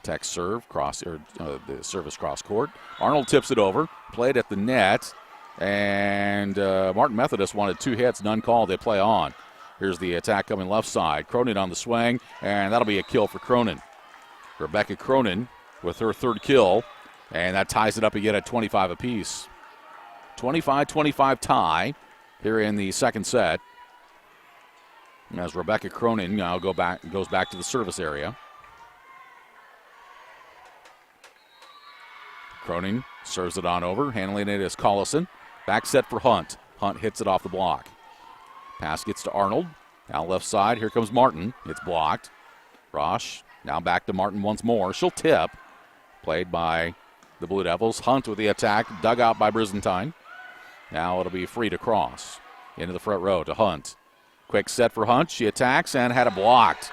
Tech serve, the service cross court. Arnold tips it over, played at the net, and Martin Methodist wanted 2 hits, none called. They play on. Here's the attack coming left side. Cronin on the swing, and that'll be a kill for Cronin. Rebecca Cronin with her 3rd kill, and that ties it up again at 25 apiece. 25-25 tie here in the second set. As Rebecca Cronin now goes back to the service area. Cronin serves it on over. Handling it is Collison. Back set for Hunt. Hunt hits it off the block. Pass gets to Arnold. Now left side. Here comes Martin. It's blocked. Rosh now back to Martin once more. She'll tip. Played by the Blue Devils. Hunt with the attack. Dug out by Brizantine. Now it'll be free to cross. Into the front row to Hunt. Quick set for Hunt. She attacks and had it blocked.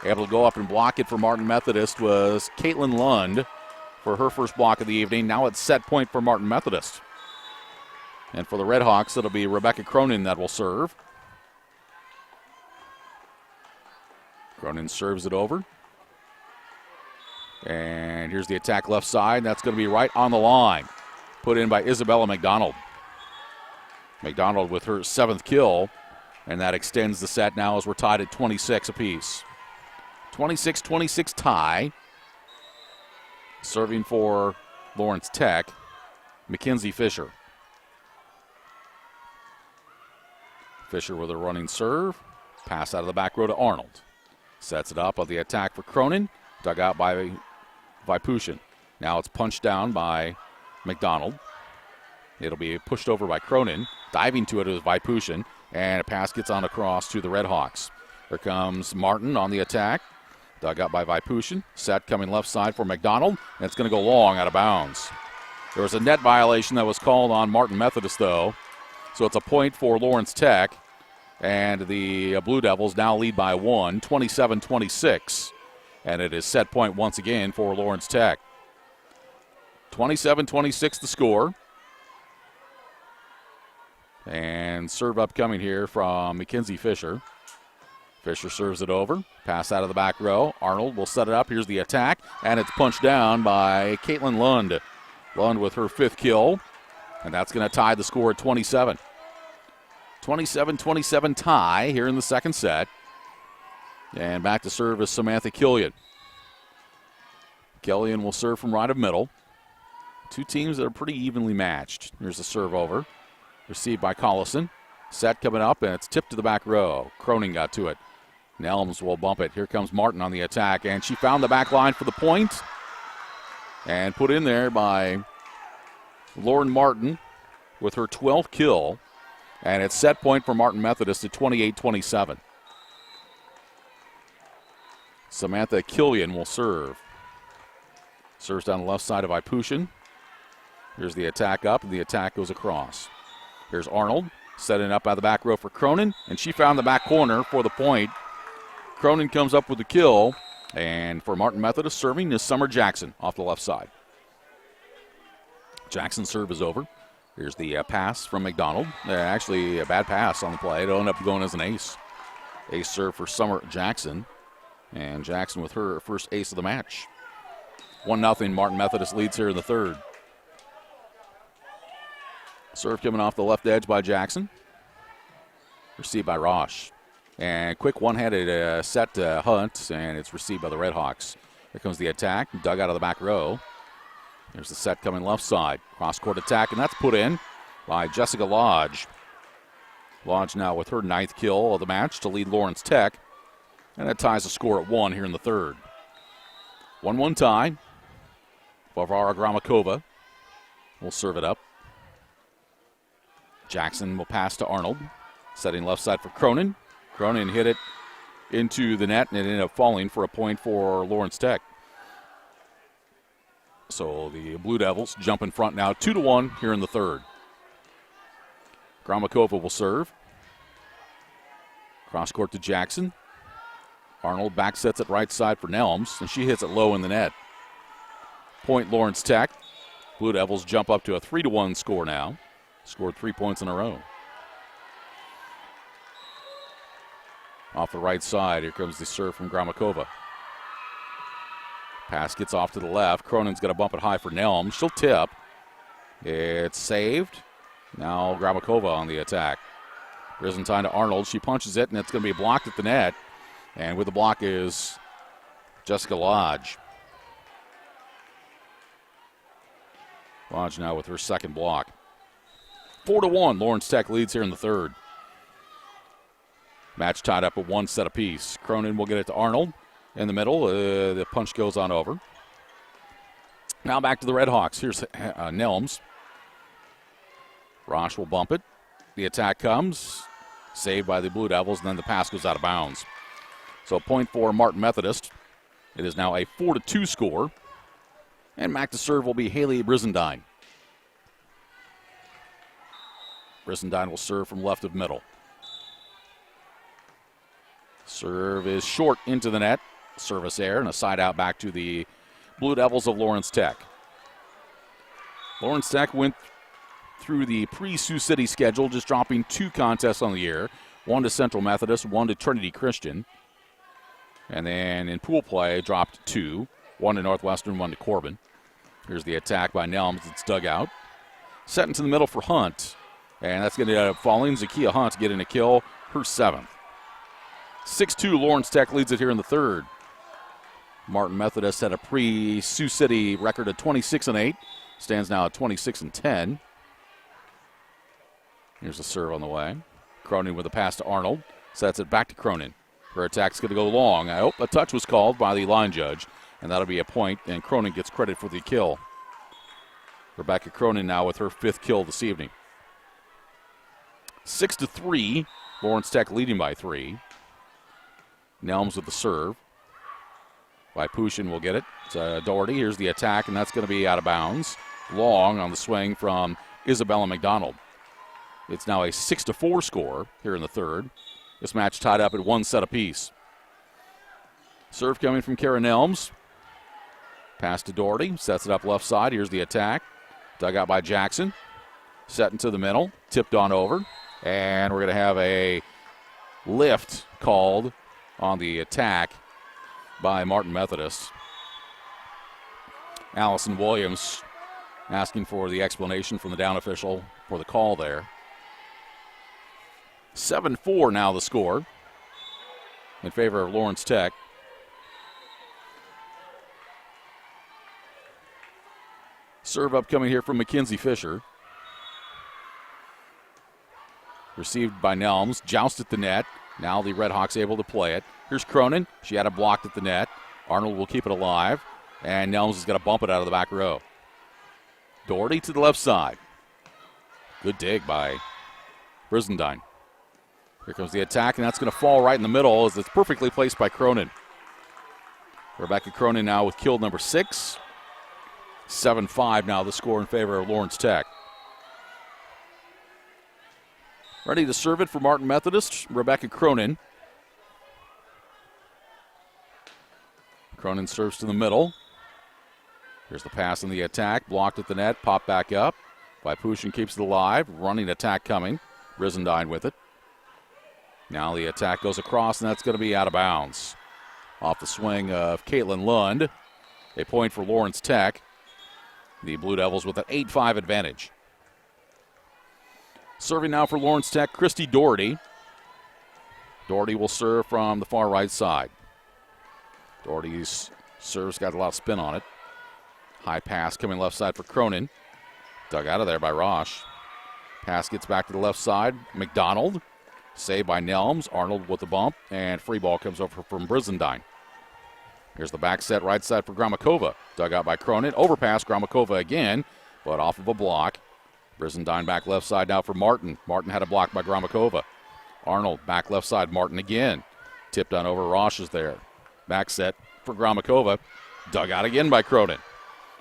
Able to go up and block it for Martin Methodist was Caitlin Lund for her first block of the evening. Now it's set point for Martin Methodist. And for the Redhawks, it'll be Rebecca Cronin that will serve. Cronin serves it over. And here's the attack left side. That's going to be right on the line. Put in by Isabella McDonald. McDonald with her 7th kill. And that extends the set now as we're tied at 26 apiece. 26-26 tie. Serving for Lawrence Tech, Mackenzie Fisher. Fisher with a running serve. Pass out of the back row to Arnold. Sets it up on the attack for Cronin. Dug out by Vipushin. Now it's punched down by McDonald. It'll be pushed over by Cronin. Diving to it is Vipushin. And a pass gets on across to the Redhawks. Here comes Martin on the attack. Dug out by Vipushin. Set coming left side for McDonald. And it's going to go long out of bounds. There was a net violation that was called on Martin Methodist, though. So it's a point for Lawrence Tech. And the Blue Devils now lead by 1, 27-26. And it is set point once again for Lawrence Tech. 27-26 the score. And serve upcoming here from Mackenzie Fisher. Fisher serves it over. Pass out of the back row. Arnold will set it up. Here's the attack. And it's punched down by Caitlin Lund. Lund with her 5th kill. And that's going to tie the score at 27. 27-27 tie here in the second set. And back to serve is Samantha Killian. Killian will serve from right of middle. 2 teams that are pretty evenly matched. Here's the serve over. Received by Collison. Set coming up, and it's tipped to the back row. Cronin got to it. Nelms will bump it. Here comes Martin on the attack, and she found the back line for the point. And put in there by Lauren Martin with her 12th kill. And it's set point for Martin Methodist at 28-27. Samantha Killian will serve. Serves down the left side of Ipushin. Here's the attack up, and the attack goes across. Here's Arnold, setting up by the back row for Cronin, and she found the back corner for the point. Cronin comes up with the kill, and for Martin Methodist serving is Summer Jackson off the left side. Jackson's serve is over. Here's the pass from McDonald. Actually, a bad pass on the play. It'll end up going as an ace. Ace serve for Summer Jackson, and Jackson with her first ace of the match. 1-0 Martin Methodist leads here in the third. Serve coming off the left edge by Jackson. Received by Rosh. And quick one-handed set to Hunt, and it's received by the Redhawks. Here comes the attack, dug out of the back row. There's the set coming left side. Cross-court attack, and that's put in by Jessica Lodge. Lodge now with her 9th kill of the match to lead Lawrence Tech. And that ties the score at 1 here in the third. 1-1 tie. Varvara Gramakova will serve it up. Jackson will pass to Arnold. Setting left side for Cronin. Cronin hit it into the net, and it ended up falling for a point for Lawrence Tech. So the Blue Devils jump in front now 2-1 here in the third. Gramakova will serve. Cross court to Jackson. Arnold back sets it right side for Nelms, and she hits it low in the net. Point Lawrence Tech. Blue Devils jump up to a 3-1 score now. Scored 3 points in a row. Off the right side, here comes the serve from Gramakova. Pass gets off to the left. Cronin's going to bump it high for Nelms. She'll tip. It's saved. Now Gramakova on the attack. Brizentine to Arnold. She punches it, and it's going to be blocked at the net. And with the block is Jessica Lodge. Lodge now with her second block. 4-1, Lawrence Tech leads here in the third. Match tied up at one set apiece. Cronin will get it to Arnold in the middle. The punch goes on over. Now back to the Red Hawks. Here's Nelms. Rosh will bump it. The attack comes. Saved by the Blue Devils, and then the pass goes out of bounds. So point for Martin Methodist. It is now a 4-2 score. And back to serve will be Haley Brizendine. Brizendine will serve from left of middle. Serve is short into the net. Service air and a side out back to the Blue Devils of Lawrence Tech. Lawrence Tech went through the pre-Sioux City schedule, just dropping 2 contests on the year. 1 to Central Methodist, 1 to Trinity Christian. And then in pool play, dropped 2. 1 to Northwestern, 1 to Corbin. Here's the attack by Nelms. It's dug out. Set into the middle for Hunt. And that's going to end up falling. Zakiya Hunt getting a kill, her 7th. 6-2, Lawrence Tech leads it here in the third. Martin Methodist had a pre-Sioux City record of 26-8. Stands now at 26-10. Here's the serve on the way. Cronin with a pass to Arnold. Sets it back to Cronin. Her attack's going to go long. I hope a touch was called by the line judge, and that'll be a point, and Cronin gets credit for the kill. Rebecca Cronin now with her 5th kill this evening. 6-3, Lawrence Tech leading by 3. Nelms with the serve. Vypushin will get it. It's Doherty. Here's the attack, and that's going to be out of bounds. Long on the swing from Isabella McDonald. It's now a 6-4 score here in the third. This match tied up at 1 set apiece. Serve coming from Kara Nelms. Pass to Doherty. Sets it up left side. Here's the attack. Dug out by Jackson. Set into the middle. Tipped on over. And we're going to have a lift called on the attack by Martin Methodist. Allison Williams asking for the explanation from the down official for the call there. 7-4 now the score in favor of Lawrence Tech. Serve upcoming here from Mackenzie Fisher. Received by Nelms. Joust at the net. Now the Red Hawks able to play it. Here's Cronin. She had it blocked at the net. Arnold will keep it alive. And Nelms is going to bump it out of the back row. Doherty to the left side. Good dig by Brizendine. Here comes the attack, and that's going to fall right in the middle as it's perfectly placed by Cronin. Rebecca Cronin now with kill number 6. 7-5 now the score in favor of Lawrence Tech. Ready to serve it for Martin Methodist, Rebecca Cronin. Cronin serves to the middle. Here's the pass in the attack, blocked at the net, popped back up. Vypushin keeps it alive, running attack coming. Brizendine with it. Now the attack goes across, and that's going to be out of bounds. Off the swing of Caitlin Lund. A point for Lawrence Tech. The Blue Devils with an 8-5 advantage. Serving now for Lawrence Tech, Christy Doherty. Doherty will serve from the far right side. Doherty's serve's got a lot of spin on it. High pass coming left side for Cronin. Dug out of there by Rosh. Pass gets back to the left side. McDonald. Saved by Nelms. Arnold with the bump. And free ball comes over from Brizendine. Here's the back set right side for Gramakova. Dug out by Cronin. Overpass Gramakova again, but off of a block. Brizendine back left side now for Martin. Martin had a block by Gramakova. Arnold back left side. Martin again. Tipped on over. Rosh is there. Back set for Gromikova. Dug out again by Cronin.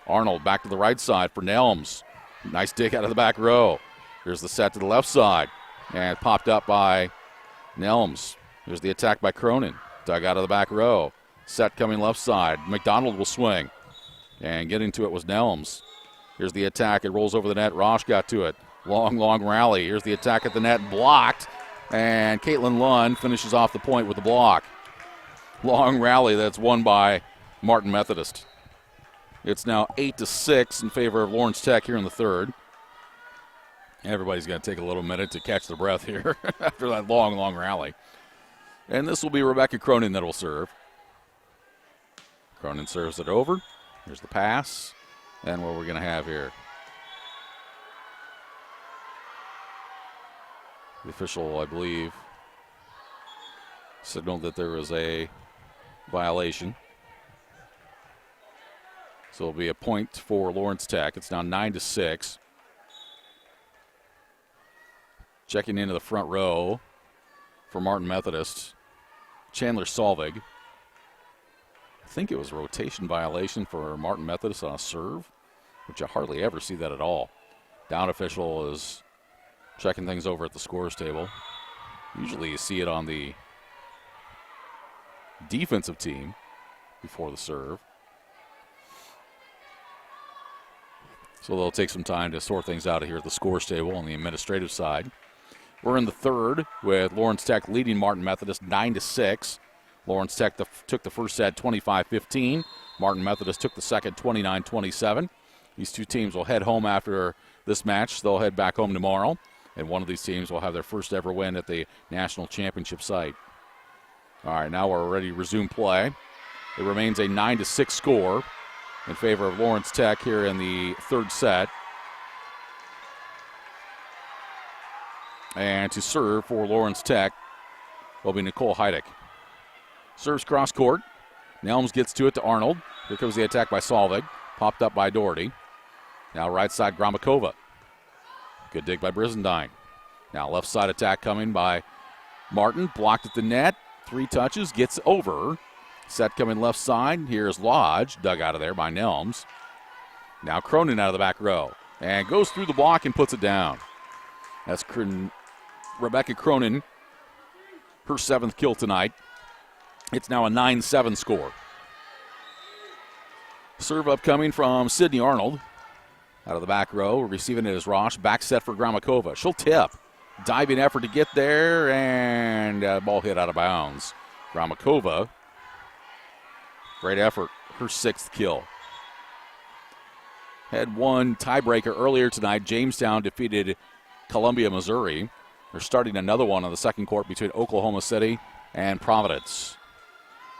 Arnold back to the right side for Nelms. Nice dig out of the back row. Here's the set to the left side. And popped up by Nelms. Here's the attack by Cronin. Dug out of the back row. Set coming left side. McDonald will swing. And getting to it was Nelms. Here's the attack. It rolls over the net. Rosh got to it. Long rally. Here's the attack at the net. Blocked. And Caitlin Lund finishes off the point with the block. Long rally that's won by Martin Methodist. It's now 8-6 in favor of Lawrence Tech here in the third. Everybody's going to take a little minute to catch their breath here after that long rally. And this will be Rebecca Cronin that will serve. Cronin serves it over. Here's the pass. And what we're going to have here. The official, I believe, signaled that there was a violation. So it'll be a point for Lawrence Tech. It's now 9-6. Checking into the front row for Martin Methodist, Chandler Solvig. I think it was a rotation violation for Martin Methodist on a serve, which I hardly ever see that at all. Down official is checking things over at the scores table. Usually you see it on the defensive team before the serve. So they'll take some time to sort things out here at the scores table on the administrative side. We're in the third with Lawrence Tech leading Martin Methodist 9-6. Lawrence Tech took the first set 25-15. Martin Methodist took the second 29-27. These two teams will head home after this match. They'll head back home tomorrow. And one of these teams will have their first ever win at the national championship site. All right, now we're ready to resume play. It remains a 9-6 score in favor of Lawrence Tech here in the third set. And to serve for Lawrence Tech will be Nicole Heidick. Serves cross court. Nelms gets to it to Arnold. Here comes the attack by Solvig. Popped up by Doherty. Now right side Gromikova. Good dig by Brizendine. Now left side attack coming by Martin. Blocked at the net. 3 touches. Gets over. Set coming left side. Here's Lodge. Dug out of there by Nelms. Now Cronin out of the back row. And goes through the block and puts it down. That's Rebecca Cronin. Her 7th kill tonight. It's now a 9-7 score. Serve upcoming from Sydney Arnold. Out of the back row, receiving it is Rosh. Back set for Gromikova. She'll tip. Diving effort to get there, and ball hit out of bounds. Gromikova, great effort. Her 6th kill. Had one tiebreaker earlier tonight. Jamestown defeated Columbia, Missouri. They're starting another one on the second court between Oklahoma City and Providence.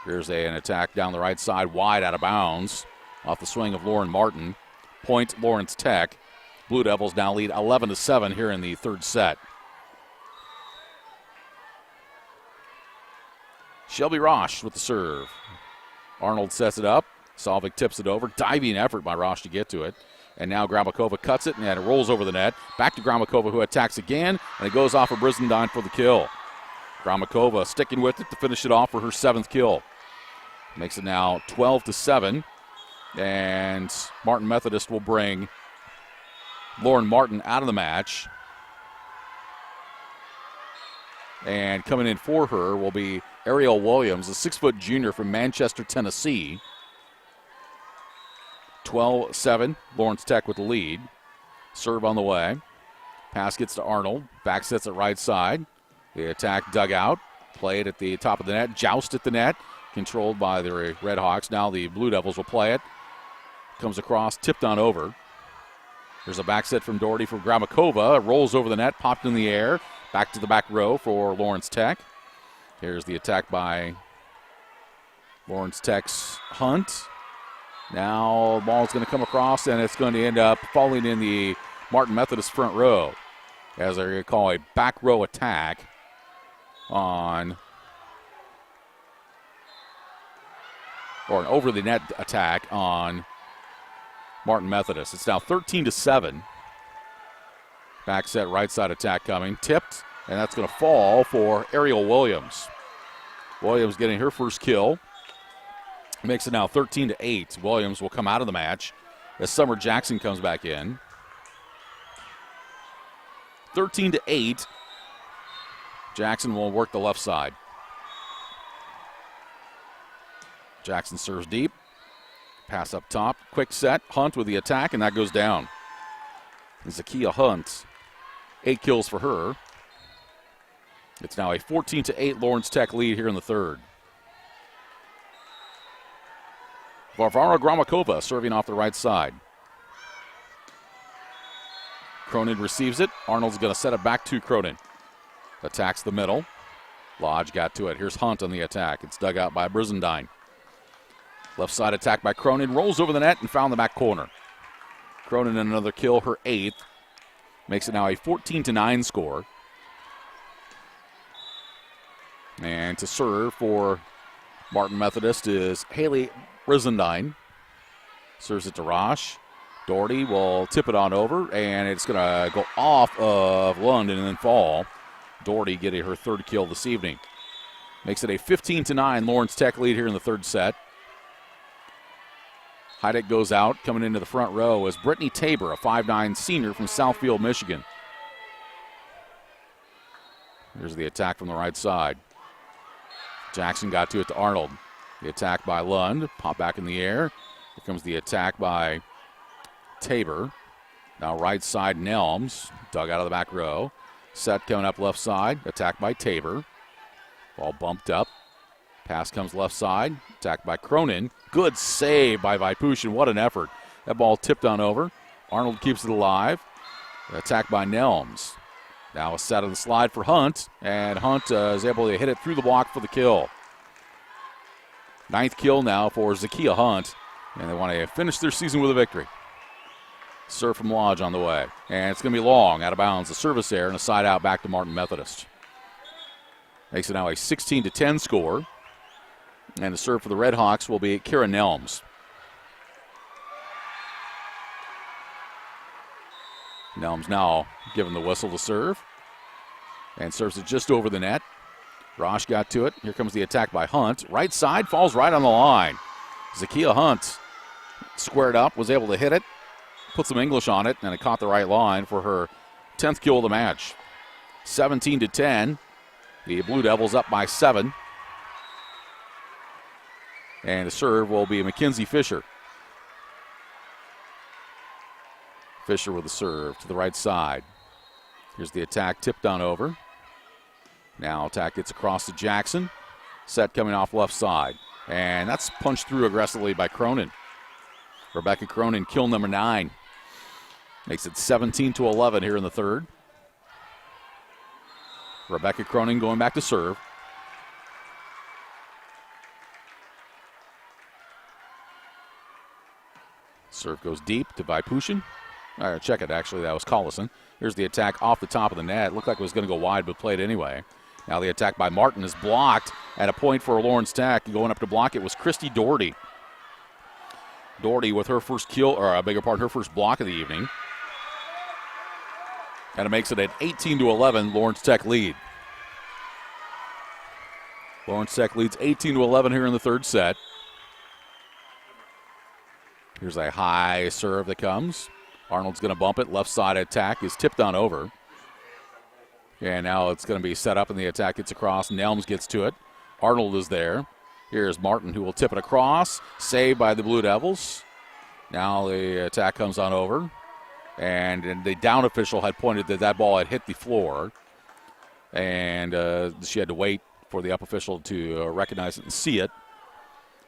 Here's an attack down the right side, wide out of bounds, off the swing of Lauren Martin. Point Lawrence Tech. Blue Devils now lead 11-7 here in the third set. Shelby Rosh with the serve. Arnold sets it up. Solvig tips it over. Diving effort by Rosh to get to it. And now Gromikova cuts it, and it rolls over the net. Back to Gromikova, who attacks again, and it goes off of Brizendine for the kill. Gromikova sticking with it to finish it off for her 7th kill. Makes it now 12-7. And Martin Methodist will bring Lauren Martin out of the match. And coming in for her will be Ariel Williams, a 6-foot junior from Manchester, Tennessee. 12-7, Lawrence Tech with the lead. Serve on the way. Pass gets to Arnold. Back sets it right side. The attack dug out. Played at the top of the net. Joust at the net. Controlled by the Red Hawks. Now the Blue Devils will play it. Comes across, tipped on over. There's a back set from Doherty for Gromikova. It rolls over the net, popped in the air. Back to the back row for Lawrence Tech. Here's the attack by Lawrence Tech's Hunt. Now the ball's going to come across, and it's going to end up falling in the Martin Methodist front row, as they're going to call a back row attack on, or an over the net attack on Martin Methodist. It's now 13-7. Back set right side attack coming. Tipped, and that's going to fall for Ariel Williams. Williams getting her first kill. Makes it now 13-8. Williams will come out of the match as Summer Jackson comes back in. 13-8. Jackson will work the left side. Jackson serves deep. Pass up top. Quick set. Hunt with the attack, and that goes down. Zakiya Hunt, 8 kills for her. It's now a 14-8 Lawrence Tech lead here in the third. Varvara Gramakova serving off the right side. Cronin receives it. Arnold's going to set it back to Cronin. Attacks the middle. Lodge got to it. Here's Hunt on the attack. It's dug out by Brizendine. Left side attack by Cronin. Rolls over the net and found the back corner. Cronin another kill, her 8th. Makes it now a 14-9 score. And to serve for Martin Methodist is Haley Brizendine. Serves it to Rosh. Doherty will tip it on over, and it's going to go off of London and then fall. Doherty getting her 3rd kill this evening. Makes it a 15-9 Lawrence Tech lead here in the 3rd set. Heideck goes out. Coming into the front row is Brittany Tabor, a 5'9 senior from Southfield, Michigan. Here's the attack from the right side. Jackson got to it to Arnold. The attack by Lund. Pop back in the air. Here comes the attack by Tabor. Now right side Nelms. Dug out of the back row. Set coming up left side. Attack by Tabor. Ball bumped up. Pass comes left side. Attacked by Cronin. Good save by Vipushin. What an effort. That ball tipped on over. Arnold keeps it alive. Attack by Nelms. Now a set of the slide for Hunt. And Hunt is able to hit it through the block for the kill. 9th kill now for Zakiya Hunt. And they want to finish their season with a victory. Serve from Lodge on the way. And it's going to be long, out of bounds. A service error and a side out back to Martin Methodist. Makes it now a 16-10 score. And the serve for the Red Hawks will be Kira Nelms. Nelms now given the whistle to serve. And serves it just over the net. Rosh got to it. Here comes the attack by Hunt. Right side, falls right on the line. Zakiya Hunt squared up, was able to hit it. Put some English on it, and it caught the right line for her 10th kill of the match. 17-10. The Blue Devils up by 7. And the serve will be Mackenzie Fisher. Fisher with the serve to the right side. Here's the attack, tipped on over. Now attack gets across to Jackson. Set coming off left side. And that's punched through aggressively by Cronin. Rebecca Cronin, kill number 9. Makes it 17-11 here in the third. Rebecca Cronin going back to serve. Serve goes deep to Vipushin. All right, check it. Actually, that was Collison. Here's the attack off the top of the net. Looked like it was going to go wide, but played anyway. Now the attack by Martin is blocked at a point for Lawrence Tech. Going up to block it was Christy Doherty. Doherty with her first kill, or I beg your pardon, her first block of the evening. And it makes it an 18-11 Lawrence Tech lead. Lawrence Tech leads 18-11 here in the third set. Here's a high serve that comes. Arnold's going to bump it. Left side attack is tipped on over. And now it's going to be set up, and the attack gets across. Nelms gets to it. Arnold is there. Here's Martin, who will tip it across. Saved by the Blue Devils. Now the attack comes on over. And the down official had pointed that that ball had hit the floor. And she had to wait for the up official to recognize it and see it.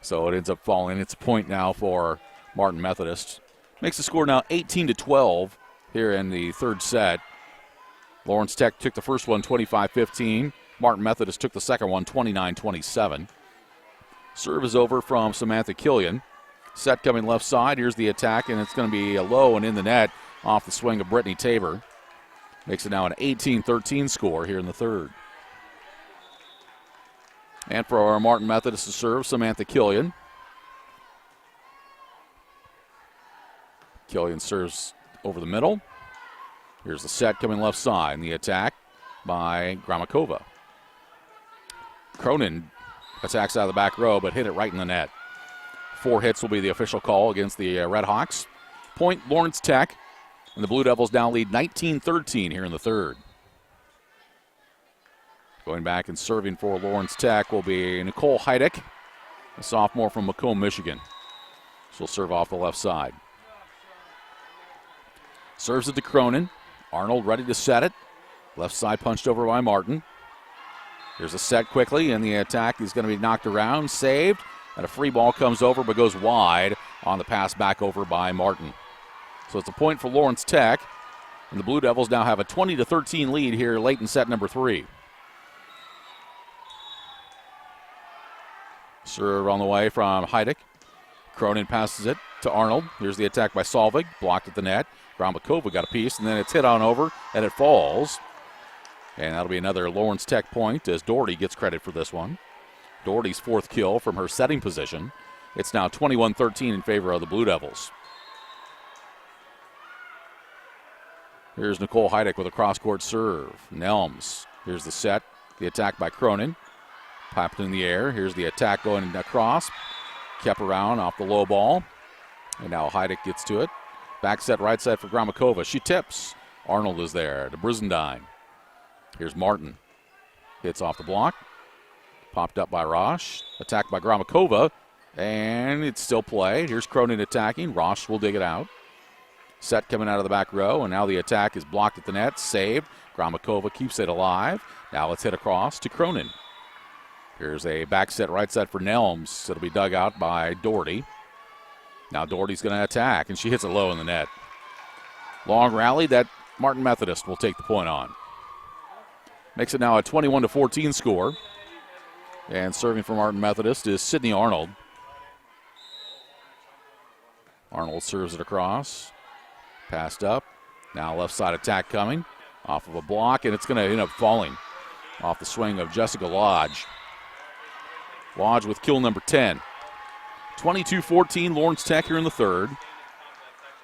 So it ends up falling. It's a point now for Martin Methodist. Makes the score now 18-12 here in the third set. Lawrence Tech took the first one 25-15. Martin Methodist took the second one 29-27. Serve is over from Samantha Killian. Set coming left side. Here's the attack, and it's going to be a low and in the net off the swing of Brittany Tabor. Makes it now an 18-13 score here in the third. And for our Martin Methodist to serve, Samantha Killian. Killian serves over the middle. Here's the set coming left side, and the attack by Gramakova. Cronin attacks out of the back row, but hit it right in the net. 4 hits will be the official call against the Red Hawks. Point Lawrence Tech, and the Blue Devils now lead 19-13 here in the third. Going back and serving for Lawrence Tech will be Nicole Heidick, a sophomore from Macomb, Michigan. She'll serve off the left side. Serves it to Cronin. Arnold ready to set it. Left side punched over by Martin. Here's a set quickly, and the attack is going to be knocked around, saved, and a free ball comes over but goes wide on the pass back over by Martin. So it's a point for Lawrence Tech, and the Blue Devils now have a 20-13 lead here late in set number 3. Serve on the way from Heidick. Cronin passes it to Arnold. Here's the attack by Solvig, blocked at the net. Grombakova got a piece, and then it's hit on over, and it falls. And that'll be another Lawrence Tech point as Doherty gets credit for this one. Doherty's 4th kill from her setting position. It's now 21-13 in favor of the Blue Devils. Here's Nicole Heidick with a cross-court serve. Nelms. Here's the set. The attack by Cronin. Popped in the air. Here's the attack going across. Kept around off the low ball. And now Heidick gets to it. Back set, right side for Grombakova. She tips. Arnold is there to Brizendine. Here's Martin. Hits off the block. Popped up by Roche. Attacked by Grombakova. And it's still play. Here's Cronin attacking. Roche will dig it out. Set coming out of the back row. And now the attack is blocked at the net. Saved. Grombakova keeps it alive. Now let's hit across to Cronin. Here's a back set, right side for Nelms. It'll be dug out by Doherty. Now Doherty's going to attack, and she hits it low in the net. Long rally that Martin Methodist will take the point on. Makes it now a 21-14 score. And serving for Martin Methodist is Sydney Arnold. Arnold serves it across. Passed up. Now left side attack coming. Off of a block, and it's going to end up falling off the swing of Jessica Lodge. Lodge with kill number 10. 22-14, Lawrence Tech here in the third.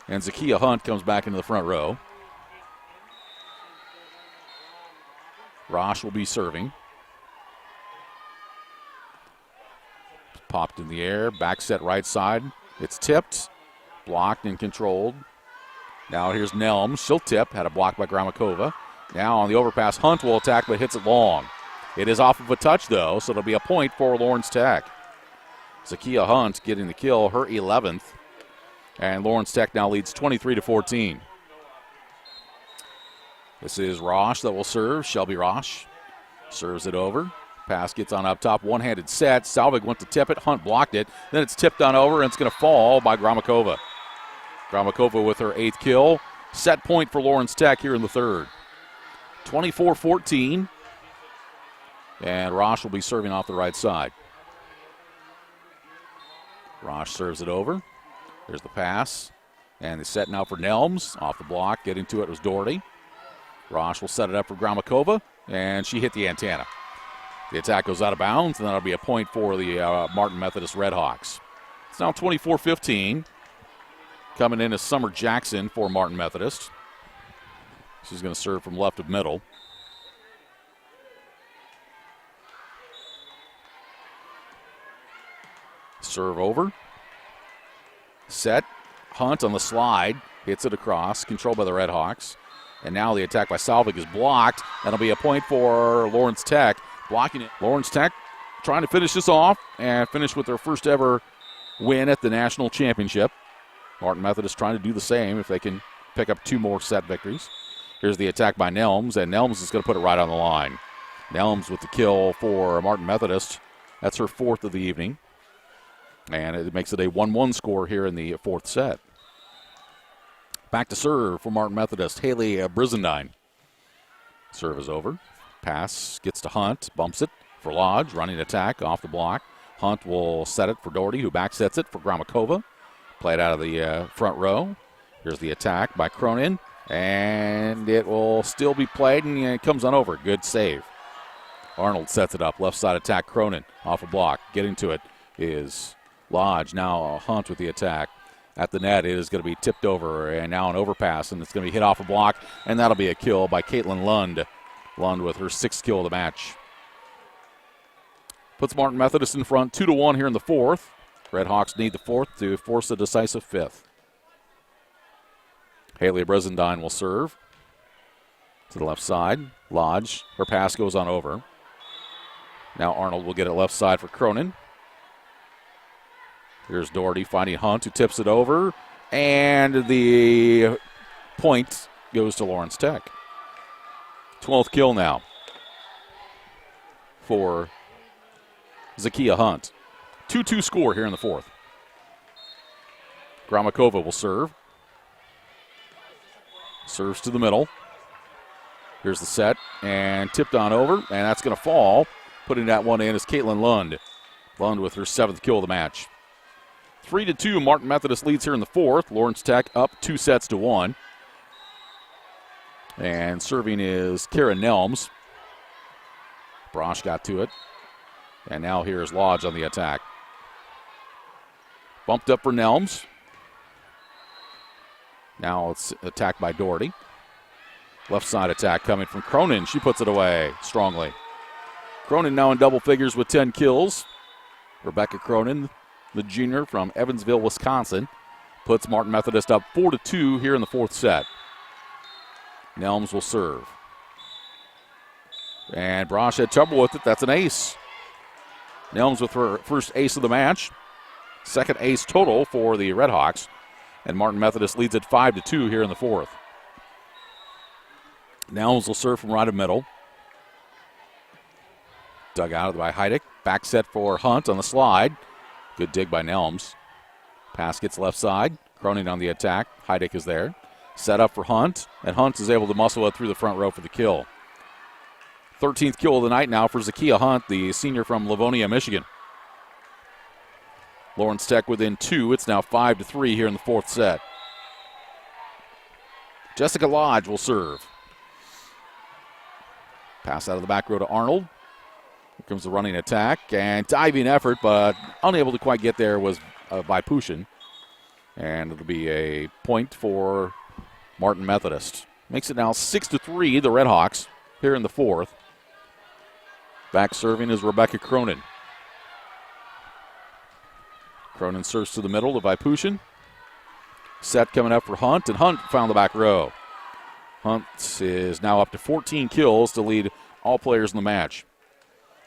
And Zakiya Hunt comes back into the front row. Roche will be serving. Popped in the air, back set right side. It's tipped, blocked and controlled. Now here's Nelms. She'll tip, had a block by Grombakova. Now on the overpass, Hunt will attack but hits it long. It is off of a touch though, so it'll be a point for Lawrence Tech. Zakiya Hunt getting the kill, her 11th. And Lawrence Tech now leads 23-14. This is Roche that will serve. Shelby Roche serves it over. Pass gets on up top. One-handed set. Salvig went to tip it. Hunt blocked it. Then it's tipped on over, and it's going to fall by Grombakova. Grombakova with her 8th kill. Set point for Lawrence Tech here in the third. 24-14. And Roche will be serving off the right side. Roche serves it over. There's the pass. And the set now for Nelms. Off the block. Getting to it was Doherty. Roche will set it up for Grombakova. And she hit the antenna. The attack goes out of bounds, and that'll be a point for the Martin Methodist Redhawks. It's now 24-15. Coming in is Summer Jackson for Martin Methodist. She's going to serve from left of middle. Serve over. Set. Hunt on the slide. Hits it across. Controlled by the Redhawks. And now the attack by Salvig is blocked. That'll be a point for Lawrence Tech. Blocking it. Lawrence Tech trying to finish this off and finish with their first ever win at the national championship. Martin Methodist trying to do the same if they can pick up 2 more set victories. Here's the attack by Nelms, and Nelms is going to put it right on the line. Nelms with the kill for Martin Methodist. That's her 4th of the evening. And it makes it a 1-1 score here in the 4th set. Back to serve for Martin Methodist, Haley Brizendine. Serve is over. Pass gets to Hunt, bumps it for Lodge, running attack off the block. Hunt will set it for Doherty, who back sets it for Grombakova. Played out of the front row. Here's the attack by Cronin, and it will still be played, and it comes on over. Good save. Arnold sets it up. Left side attack, Cronin off a block. Getting to it is Lodge. Now Hunt with the attack. At the net, it is going to be tipped over, and now an overpass, and it's going to be hit off a block, and that'll be a kill by Caitlin Lund. Lund with her 6th kill of the match. Puts Martin Methodist in front 2-1 here in the fourth. Red Hawks need the fourth to force a decisive fifth. Haley Brizendine will serve to the left side. Lodge, her pass goes on over. Now Arnold will get it left side for Cronin. Here's Doherty finding Hunt, who tips it over. And the point goes to Lawrence Tech. 12th kill now for Zakiya Hunt. 2-2 score here in the fourth. Gramakova will serve. Serves to the middle. Here's the set, and tipped on over, and that's going to fall. Putting that one in is Caitlin Lund. Lund with her 7th kill of the match. 3-2, Martin Methodist leads here in the fourth. Lawrence Tech up 2-1. And serving is Kara Nelms. Brosh got to it. And now here's Lodge on the attack. Bumped up for Nelms. Now it's attacked by Doherty. Left side attack coming from Cronin. She puts it away strongly. Cronin now in double figures with 10 kills. Rebecca Cronin, the junior from Evansville, Wisconsin, puts Martin Methodist up 4-2 here in the fourth set. Nelms will serve. And Brosh had trouble with it. That's an ace. Nelms with her first ace of the match. Second ace total for the Red Hawks. And Martin Methodist leads it 5-2 here in the fourth. Nelms will serve from right of middle. Dug out by Heidick. Back set for Hunt on the slide. Good dig by Nelms. Pass gets left side. Cronin on the attack. Heidick is there. Set up for Hunt. And Hunt is able to muscle it through the front row for the kill. 13th kill of the night now for Zakiya Hunt, the senior from Livonia, Michigan. Lawrence Tech within 2. It's now 5-3 here in the fourth set. Jessica Lodge will serve. Pass out of the back row to Arnold. Here comes the running attack and diving effort, but unable to quite get there was by Pushin. And it'll be a point for Martin Methodist. Makes it now 6-3, the Red Hawks, here in the fourth. Back serving is Rebecca Cronin. Cronin serves to the middle to Vipushin. Set coming up for Hunt, and Hunt found the back row. Hunt is now up to 14 kills to lead all players in the match.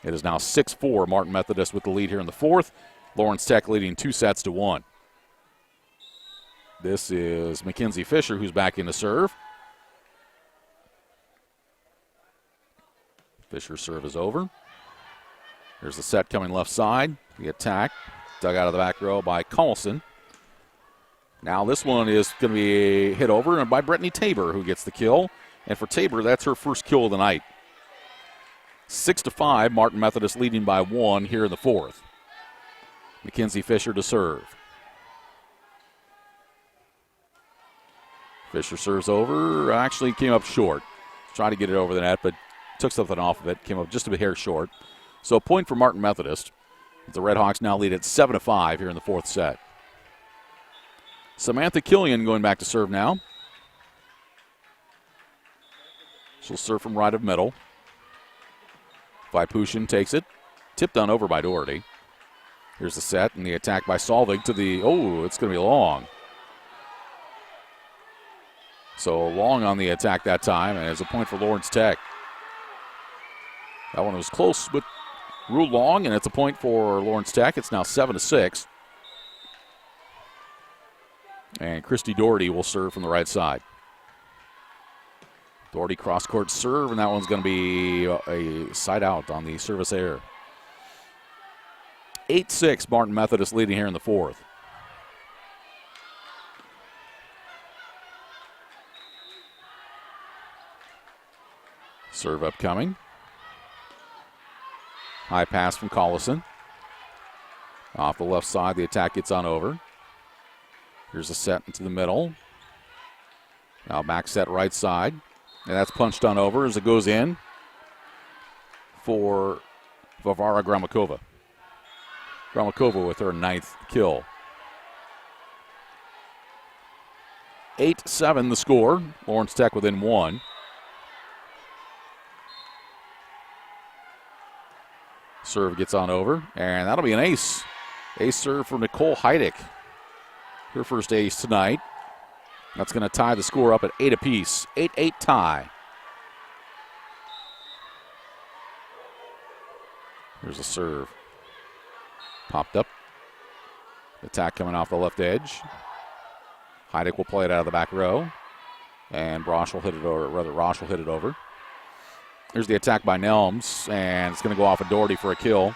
It is now 6-4, Martin Methodist with the lead here in the fourth. Lawrence Tech leading 2-1. This is Mackenzie Fisher, who's back in to serve. Fisher's serve is over. Here's the set coming left side. The attack dug out of the back row by Carlson. Now this one is going to be hit over by Brittany Tabor, who gets the kill. And for Tabor, that's her first kill of the night. 6-5, Martin Methodist leading by 1 here in the fourth. Mackenzie Fisher to serve. Fisher serves over. Actually came up short. Trying to get it over the net, but took something off of it. Came up just a hair short. So a point for Martin Methodist. The Red Hawks now lead at 7-5 here in the fourth set. Samantha Killian going back to serve now. She'll serve from right of middle. Vipushin takes it. Tipped on over by Doherty. Here's the set and the attack by Solvig to the, it's going to be long. So long on the attack that time, and it's a point for Lawrence Tech. That one was close, but ruled long, and it's a point for Lawrence Tech. It's now 7-6. And Christy Doherty will serve from the right side. Doherty cross-court serve, and that one's going to be a side out on the service error. 8-6, Martin Methodist leading here in the fourth. Serve upcoming. High pass from Collison. Off the left side, the attack gets on over. Here's a set into the middle. Now back set right side. And that's punched on over as it goes in for Varvara Gramakova. Gramakova with her 9th kill. 8-7 the score. Lawrence Tech within 1. Serve gets on over, and that'll be an ace. Ace serve for Nicole Heidick. Her first ace tonight. That's going to tie the score up at 8 apiece. 8-8 tie. Here's a serve. Popped up. Attack coming off the left edge. Heidick will play it out of the back row. And Rosh will hit it over. Here's the attack by Nelms, and it's going to go off of Doherty for a kill.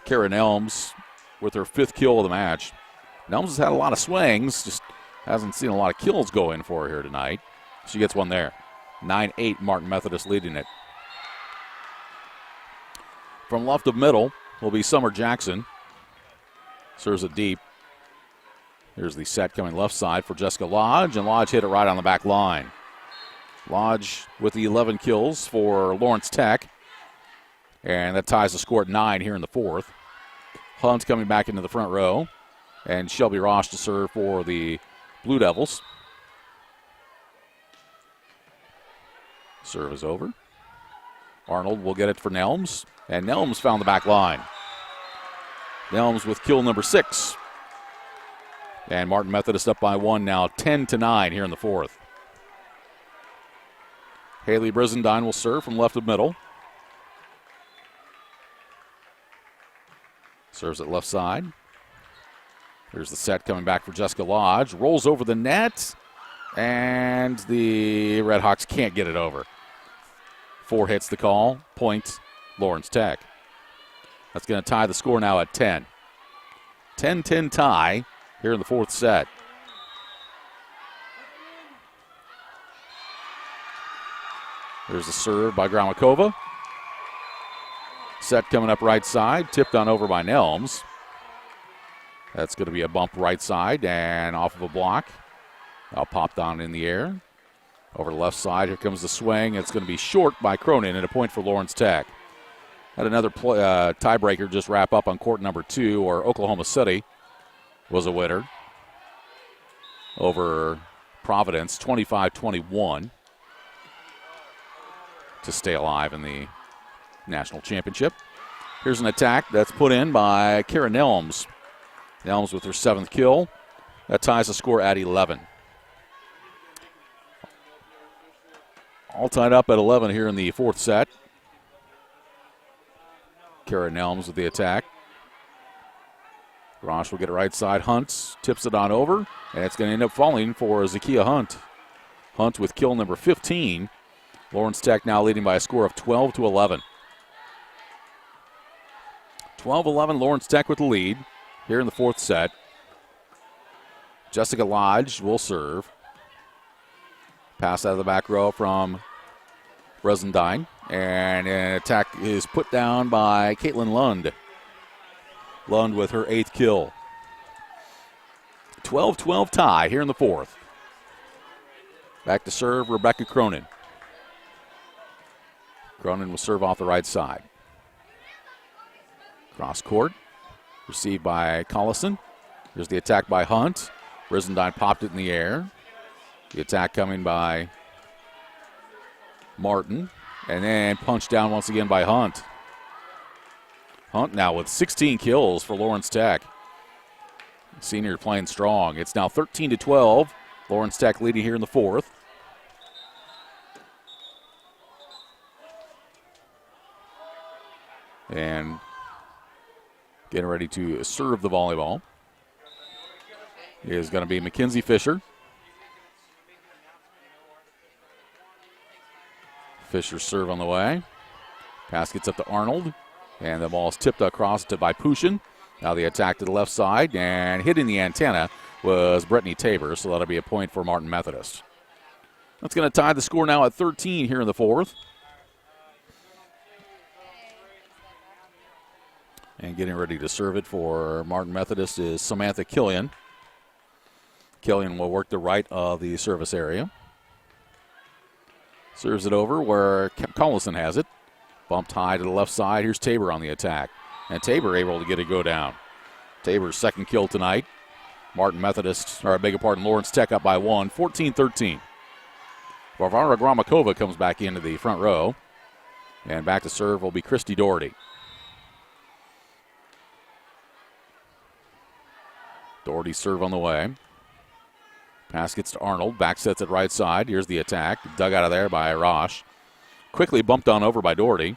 Kara Nelms with her 5th kill of the match. Nelms has had a lot of swings, just hasn't seen a lot of kills go in for her here tonight. She gets one there. 9-8, Martin Methodist leading it. From left of middle will be Summer Jackson. Serves it deep. Here's the set coming left side for Jessica Lodge, and Lodge hit it right on the back line. Lodge with the 11 kills for Lawrence Tech, and that ties the score at 9 here in the 4th. Hunt coming back into the front row, and Shelby Rosh to serve for the Blue Devils. Serve is over. Arnold will get it for Nelms, and Nelms found the back line. Nelms with kill number 6. And Martin Methodist up by 1 now, 10-9 here in the 4th. Haley Brizendine will serve from left of middle. Serves it left side. Here's the set coming back for Jessica Lodge. Rolls over the net, and the Redhawks can't get it over. 4 hits the call. Point, Lawrence Tech. That's going to tie the score now at 10. 10-10 tie here in the 4th set. There's a serve by Gramakova. Set coming up right side, tipped on over by Nelms. That's going to be a bump right side and off of a block. Now popped on in the air. Over the left side, here comes the swing. It's going to be short by Cronin and a point for Lawrence Tech. Had another tiebreaker just wrap up on court number 2, or Oklahoma City was a winner over Providence, 25-21. To stay alive in the national championship. Here's an attack that's put in by Kara Nelms. Nelms with her 7th kill. That ties the score at 11. All tied up at 11 here in the 4th set. Kara Nelms with the attack. Rosh will get it right side. Hunt tips it on over, and it's going to end up falling for Zakiya Hunt. Hunt with kill number 15. Lawrence Tech now leading by a score of 12-11. 12-11, Lawrence Tech with the lead here in the 4th set. Jessica Lodge will serve. Pass out of the back row from Bresendine. And an attack is put down by Caitlin Lund. Lund with her 8th kill. 12-12 tie here in the 4th. Back to serve, Rebecca Cronin. Cronin will serve off the right side. Cross court. Received by Collison. Here's the attack by Hunt. Brizendine popped it in the air. The attack coming by Martin. And then punched down once again by Hunt. Hunt now with 16 kills for Lawrence Tech. Senior playing strong. It's now 13-12. Lawrence Tech leading here in the 4th. And getting ready to serve the volleyball is going to be Mackenzie Fisher. Fisher's serve on the way. Pass gets up to Arnold, and the ball is tipped across to Pushin. Now the attack to the left side, and hitting the antenna was Brittany Tabor, so that'll be a point for Martin Methodist. That's going to tie the score now at 13 here in the 4th. And getting ready to serve it for Martin Methodist is Samantha Killian. Killian will work the right of the service area. Serves it over where Collison has it. Bumped high to the left side. Here's Tabor on the attack. And Tabor able to get it go down. Tabor's 2nd kill tonight. Martin Methodist, or I beg your pardon, Lawrence Tech up by 1, 14-13. Varvara Gramakova comes back into the front row. And back to serve will be Christy Doherty. Doherty's serve on the way. Pass gets to Arnold. Back sets it right side. Here's the attack. Dug out of there by Rosh. Quickly bumped on over by Doherty.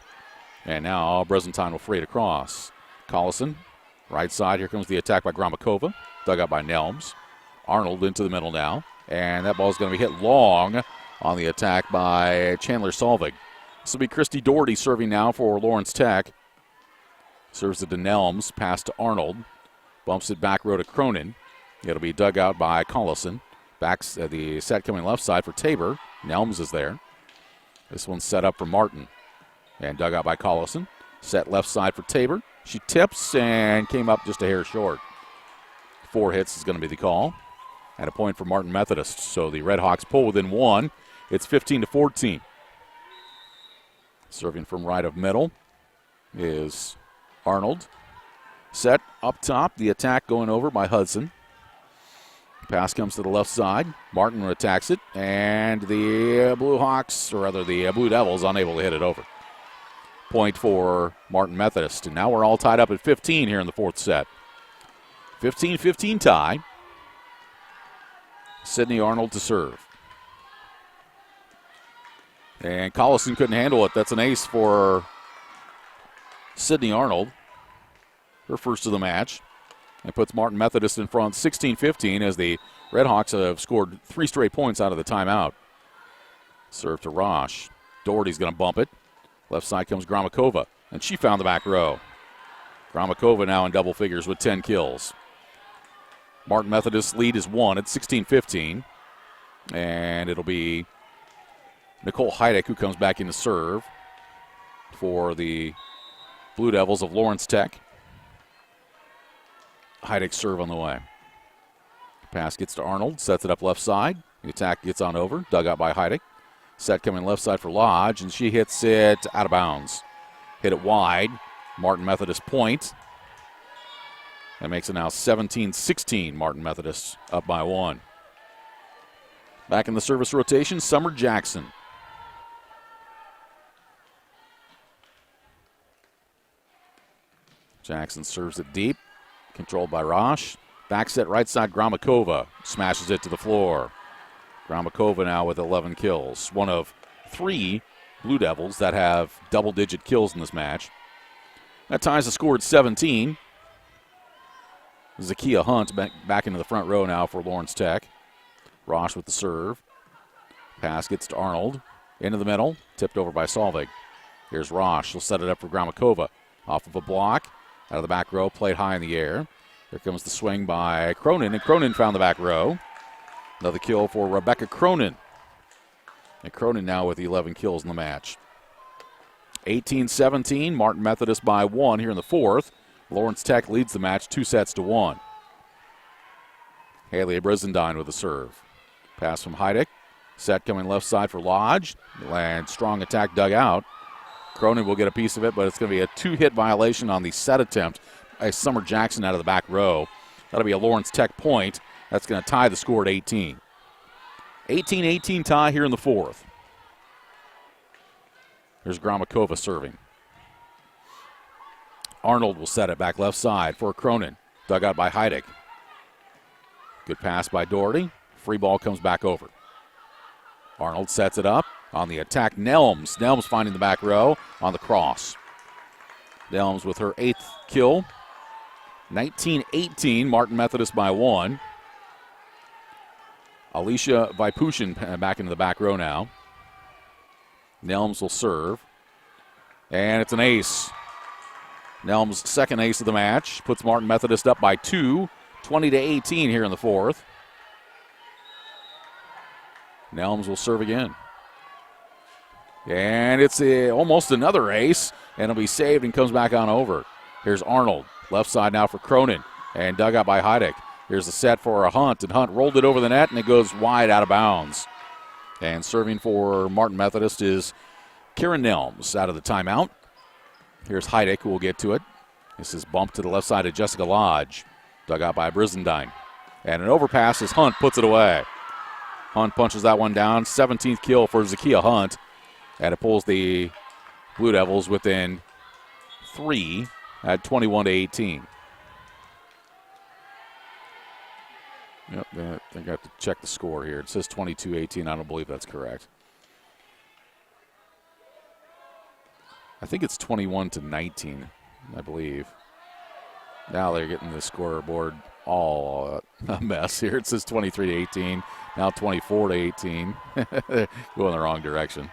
And now Bresentine will freight across. Collison, right side. Here comes the attack by Gromakova. Dug out by Nelms. Arnold into the middle now. And that ball is going to be hit long on the attack by Chandler Solvig. This will be Christy Doherty serving now for Lawrence Tech. Serves it to Nelms. Pass to Arnold. Bumps it back row to Cronin. It'll be dug out by Collison. Backs the set coming left side for Tabor. Nelms is there. This one's set up for Martin. And dug out by Collison. Set left side for Tabor. She tips and came up just a hair short. 4 hits is going to be the call. And a point for Martin Methodist. So the Red Hawks pull within 1. It's 15-14. Serving from right of middle is Arnold. Set up top. The attack going over by Hudson. Pass comes to the left side. Martin attacks it. And the Blue Hawks, or rather the Blue Devils, unable to hit it over. Point for Martin Methodist. And now we're all tied up at 15 here in the 4th set. 15-15 tie. Sydney Arnold to serve. And Collison couldn't handle it. That's an ace for Sydney Arnold. Her first of the match. And puts Martin Methodist in front 16-15 as the Red Hawks have scored 3 straight points out of the timeout. Serve to Rosh. Doherty's going to bump it. Left side comes Gromakova. And she found the back row. Gromakova now in double figures with 10 kills. Martin Methodist's lead is 1 at 16-15. And it'll be Nicole Heidick who comes back in to serve for the Blue Devils of Lawrence Tech. Heidick serve on the way. Pass gets to Arnold, sets it up left side. The attack gets on over, dug out by Heidick. Set coming left side for Lodge, and she hits it out of bounds. Hit it wide. Martin Methodist point. That makes it now 17-16. Martin Methodist up by 1. Back in the service rotation, Summer Jackson. Jackson serves it deep. Controlled by Rosh. Back set right side, Gromakova smashes it to the floor. Gromakova now with 11 kills. One of 3 Blue Devils that have double-digit kills in this match. That ties the score at 17. Zakiya Hunt back into the front row now for Lawrence Tech. Rosh with the serve. Pass gets to Arnold. Into the middle. Tipped over by Solvig. Here's Rosh. She'll set it up for Gromakova. Off of a block. Out of the back row. Played high in the air. Here comes the swing by Cronin. And Cronin found the back row. Another kill for Rebecca Cronin. And Cronin now with 11 kills in the match. 18-17. Martin Methodist by 1 here in the 4th. Lawrence Tech leads the match 2-1. Haley Brizendine with a serve. Pass from Heidick. Set coming left side for Lodge. And strong attack dug out. Cronin will get a piece of it, but it's going to be a 2-hit violation on the set attempt by Summer Jackson out of the back row. That'll be a Lawrence Tech point. That's going to tie the score at 18. 18-18 tie here in the 4th. Here's Gromakova serving. Arnold will set it back left side for Cronin. Dug out by Heidick. Good pass by Doherty. Free ball comes back over. Arnold sets it up. On the attack, Nelms. Nelms finding the back row on the cross. Nelms with her 8th kill. 19-18, Martin Methodist by 1. Alicia Vipushin back into the back row now. Nelms will serve. And it's an ace. Nelms' second ace of the match. Puts Martin Methodist up by 2. 20-18 here in the 4th. Nelms will serve again. And it's almost another ace. And it'll be saved and comes back on over. Here's Arnold. Left side now for Cronin. And dug out by Heidick. Here's the set for a Hunt. And Hunt rolled it over the net, and it goes wide out of bounds. And serving for Martin Methodist is Karen Nelms out of the timeout. Here's Heidick, who will get to it. This is bumped to the left side of Jessica Lodge. Dug out by Brizendine. And an overpass as Hunt puts it away. Hunt punches that one down. 17th kill for Zakiya Hunt. And it pulls the Blue Devils within 3 at 21-18. Yep, I think I have to check the score here. It says 22-18. I don't believe that's correct. I think it's 21-19, I believe. Now they're getting the scoreboard all a mess here. It says 23-18, now 24-18. Going the wrong direction.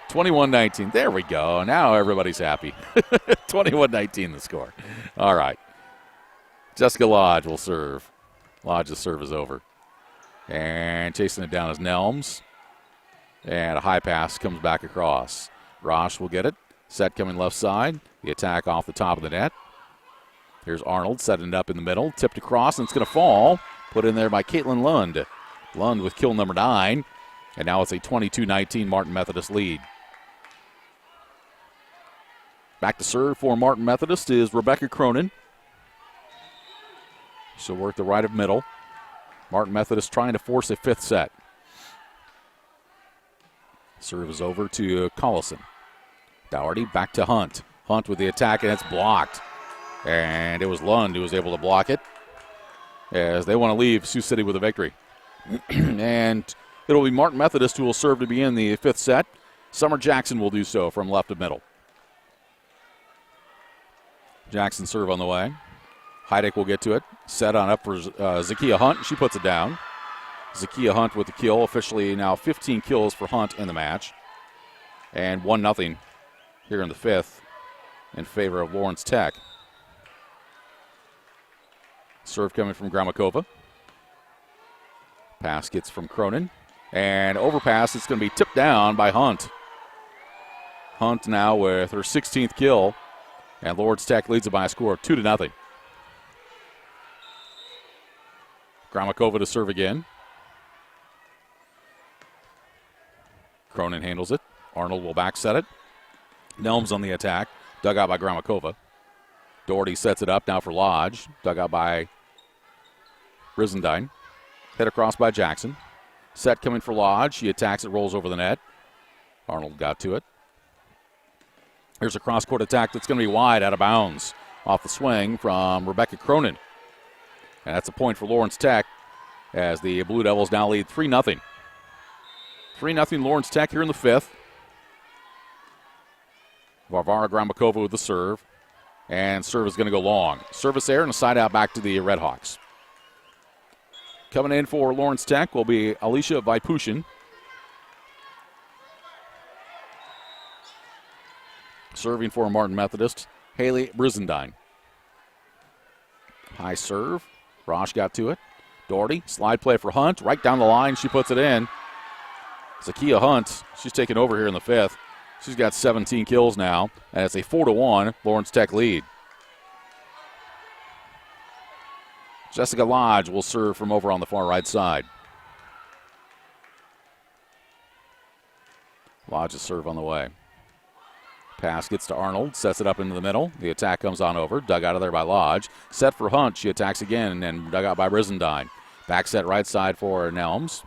21-19. There we go. Now everybody's happy. 21-19 the score. All right. Jessica Lodge will serve. Lodge's serve is over. And chasing it down is Nelms. And a high pass comes back across. Rosh will get it. Set coming left side. The attack off the top of the net. Here's Arnold setting it up in the middle. Tipped across, and it's going to fall. Put in there by Caitlin Lund. Lund with kill number 9. And now it's a 22-19 Martin Methodist lead. Back to serve for Martin Methodist is Rebecca Cronin. She'll work the right of middle. Martin Methodist trying to force a 5th set. Serve is over to Collison. Dougherty back to Hunt. Hunt with the attack, and it's blocked. And it was Lund who was able to block it as they want to leave Sioux City with a victory. And it'll be Martin Methodist who will serve to begin the 5th set. Summer Jackson will do so from left of middle. Jackson serve on the way. Heidick will get to it. Set on up for Zakiya Hunt. She puts it down. Zakiya Hunt with the kill. Officially now 15 kills for Hunt in the match. And 1-0 here in the 5th in favor of Lawrence Tech. Serve coming from Gramakova. Pass gets from Cronin. And overpass, it's going to be tipped down by Hunt. Hunt now with her 16th kill. And Lawrence Tech leads it by a score of 2-0. Gramakova to serve again. Cronin handles it. Arnold will back set it. Nelms on the attack. Dug out by Gramakova. Doherty sets it up now for Lodge. Dug out by Brizendine. Hit across by Jackson. Set coming for Lodge. She attacks it, rolls over the net. Arnold got to it. Here's a cross-court attack that's going to be wide, out of bounds. Off the swing from Rebecca Cronin. And that's a point for Lawrence Tech as the Blue Devils now lead 3-0. 3-0 Lawrence Tech here in the 5th. Varvara Gramakova with the serve. And serve is going to go long. Service air and a side out back to the Redhawks. Coming in for Lawrence Tech will be Alicia Vaipushin. Serving for Martin Methodist, Haley Brizendine. High serve. Rosh got to it. Doherty, slide play for Hunt. Right down the line, she puts it in. Zakiya Hunt, she's taking over here in the 5th. She's got 17 kills now, and it's a 4-1 Lawrence Tech lead. Jessica Lodge will serve from over on the far right side. Lodge's serve on the way. Pass gets to Arnold, sets it up into the middle. The attack comes on over, dug out of there by Lodge. Set for Hunt, she attacks again, and dug out by Brizendine. Back set right side for Nelms.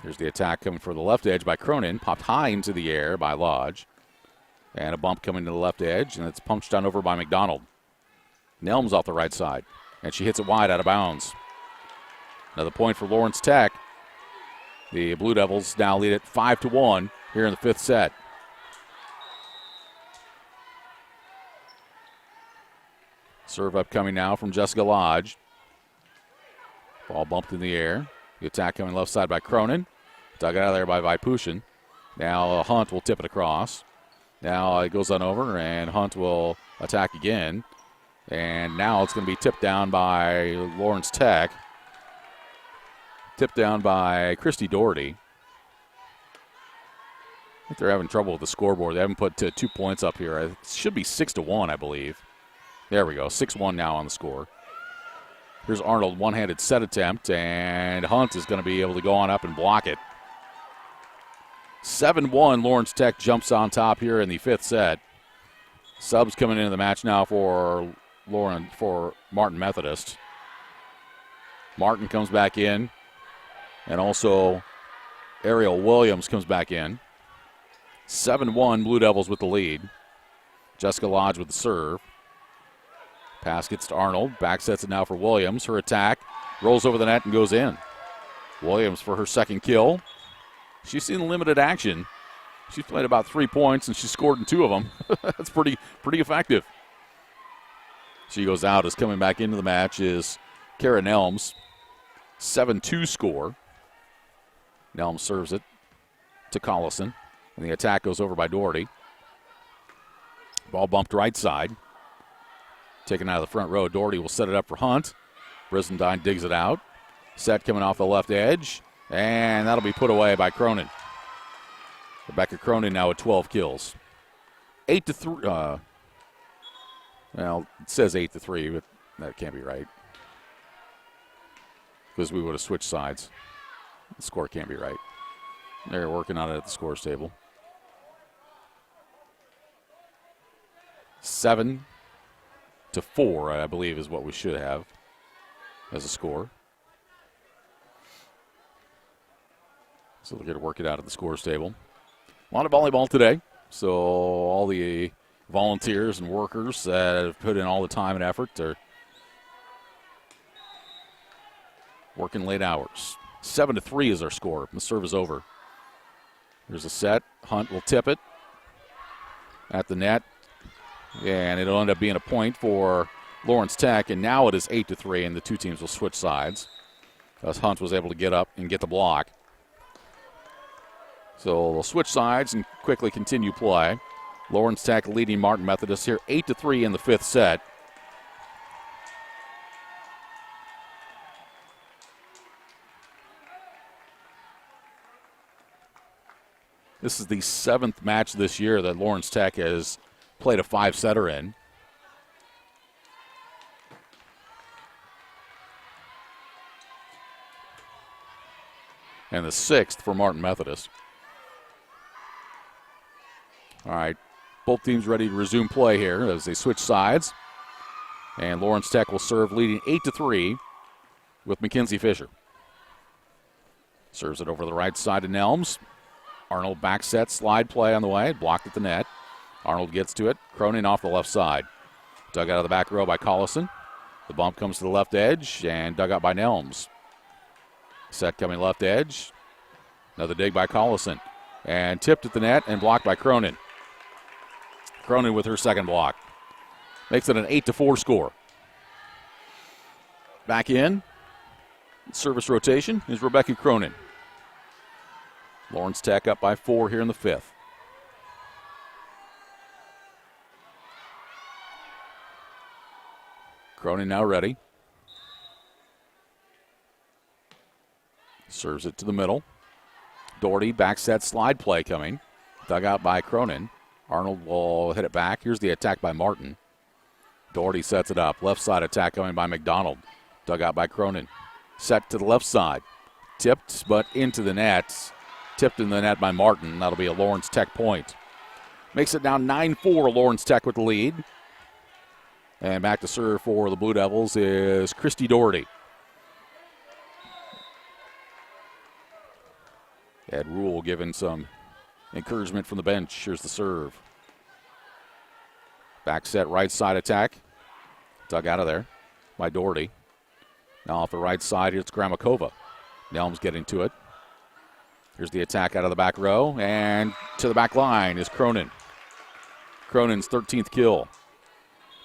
Here's the attack coming for the left edge by Cronin. Popped high into the air by Lodge. And a bump coming to the left edge, and it's punched down over by McDonald. Nelms off the right side, and she hits it wide out of bounds. Another point for Lawrence Tech. The Blue Devils now lead it 5-1 here in the 5th set. Serve upcoming now from Jessica Lodge. Ball bumped in the air. The attack coming left side by Cronin. Dug out of there by Vaipushin. Now Hunt will tip it across. Now it goes on over, and Hunt will attack again. And now it's going to be tipped down by Lawrence Tech. Tipped down by Christy Doherty. I think they're having trouble with the scoreboard. They haven't put 2 points up here. It should be 6-1, I believe. There we go. 6-1 now on the score. Here's Arnold, one-handed set attempt, and Hunt is going to be able to go on up and block it. 7-1, Lawrence Tech jumps on top here in the 5th set. Subs coming into the match now for Martin Methodist. Martin comes back in, and also Ariel Williams comes back in. 7-1, Blue Devils with the lead. Jessica Lodge with the serve. Pass gets to Arnold. Back sets it now for Williams. Her attack rolls over the net and goes in. Williams for her second kill. She's seen limited action. She's played about 3 points, and she scored in 2 of them. That's pretty effective. She goes out. As coming back into the match is Kara Nelms. 7-2 score. Nelms serves it to Collison, and the attack goes over by Doherty. Ball bumped right side. Taken out of the front row. Doherty will set it up for Hunt. Brizendine digs it out. Set coming off the left edge, and that'll be put away by Cronin. Rebecca Cronin now with 12 kills. 8-3. Well, it says 8-3, but that can't be right because we would have switched sides. The score can't be right. They're working on it at the scores table. 7-4, I believe, is what we should have as a score. So we're going to work it out at the scores table. A lot of volleyball today. So all the volunteers and workers that have put in all the time and effort are working late hours. 7-3 is our score. The serve is over. There's a set. Hunt will tip it at the net. And it'll end up being a point for Lawrence Tech. And now it is 8-3, and the two teams will switch sides, as Hunt was able to get up and get the block. So they'll switch sides and quickly continue play. Lawrence Tech leading Martin Methodist here 8-3 in the 5th set. This is the 7th match this year that Lawrence Tech has played a 5-setter in. And the 6th for Martin Methodist. All right, both teams ready to resume play here as they switch sides. And Lawrence Tech will serve leading 8-3 with Mackenzie Fisher. Serves it over the right side to Nelms. Arnold back set, slide play on the way, blocked at the net. Arnold gets to it. Cronin off the left side. Dug out of the back row by Collison. The bump comes to the left edge and dug out by Nelms. Set coming left edge. Another dig by Collison. And tipped at the net and blocked by Cronin. Cronin with her second block. Makes it an 8-4 score. Back in. Service rotation is Rebecca Cronin. Lawrence Tech up by 4 here in the 5th. Cronin now ready. Serves it to the middle. Doherty back set slide play coming. Dug out by Cronin. Arnold will hit it back. Here's the attack by Martin. Doherty sets it up. Left side attack coming by McDonald. Dug out by Cronin. Set to the left side. Tipped, but into the net. Tipped in the net by Martin. That'll be a Lawrence Tech point. Makes it now 9-4, Lawrence Tech with the lead. And back to serve for the Blue Devils is Christy Doherty. Ed Rule giving some encouragement from the bench. Here's the serve. Back set right side attack. Dug out of there by Doherty. Now off the right side, it's Gramakova. Nelms getting to it. Here's the attack out of the back row, and to the back line is Cronin. Cronin's 13th kill.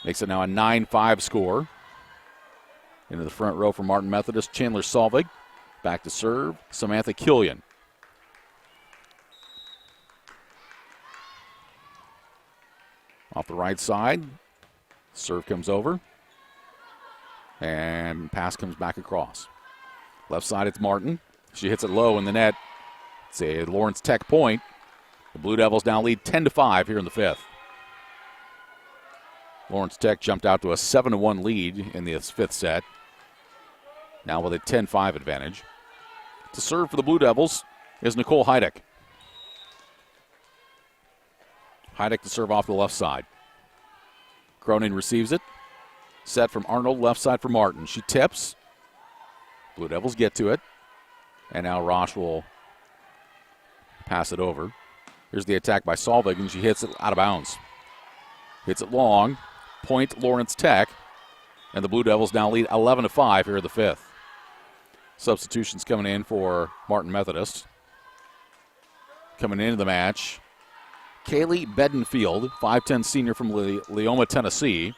Makes it now a 9-5 score. Into the front row for Martin Methodist, Chandler Solvig. Back to serve, Samantha Killian. Off the right side, serve comes over, and pass comes back across. Left side, it's Martin. She hits it low in the net. It's a Lawrence Tech point. The Blue Devils now lead 10-5 here in the 5th. Lawrence Tech jumped out to a 7-1 lead in the 5th set. Now with a 10-5 advantage. To serve for the Blue Devils is Nicole Heideck. Heideck to serve off the left side. Cronin receives it. Set from Arnold, left side for Martin. She tips. Blue Devils get to it. And now Roche will pass it over. Here's the attack by Solvig, and she hits it out of bounds. Hits it long. Point Lawrence Tech. And the Blue Devils now lead 11-5 here in the fifth. Substitutions coming in for Martin Methodist. Coming into the match, Kaylee Bedenfield, 5'10 senior from Leoma, Tennessee.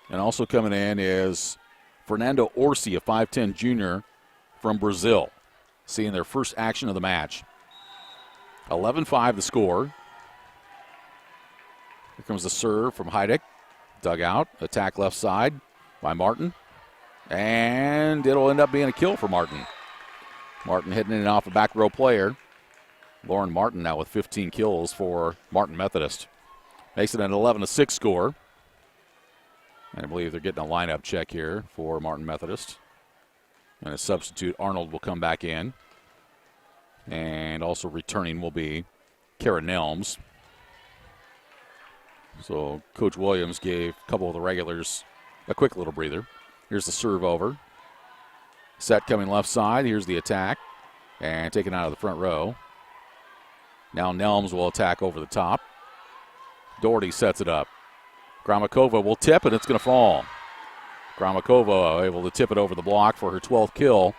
And also coming in is Fernando Orsi, a 5'10 junior from Brazil, seeing their first action of the match. 11-5 the score. Here comes the serve from Heidick. Dug out. Attack left side by Martin. And it'll end up being a kill for Martin. Martin hitting it off a back row player. Lauren Martin now with 15 kills for Martin Methodist. Makes it an 11-6 score. And I believe they're getting a lineup check here for Martin Methodist. And a substitute, Arnold, will come back in. And also returning will be Kara Nelms. So Coach Williams gave a couple of the regulars a quick little breather. Here's the serve over. Set coming left side. Here's the attack. And taken out of the front row. Now Nelms will attack over the top. Doherty sets it up. Gramakova will tip, and it's going to fall. Gramakova able to tip it over the block for her 12th kill.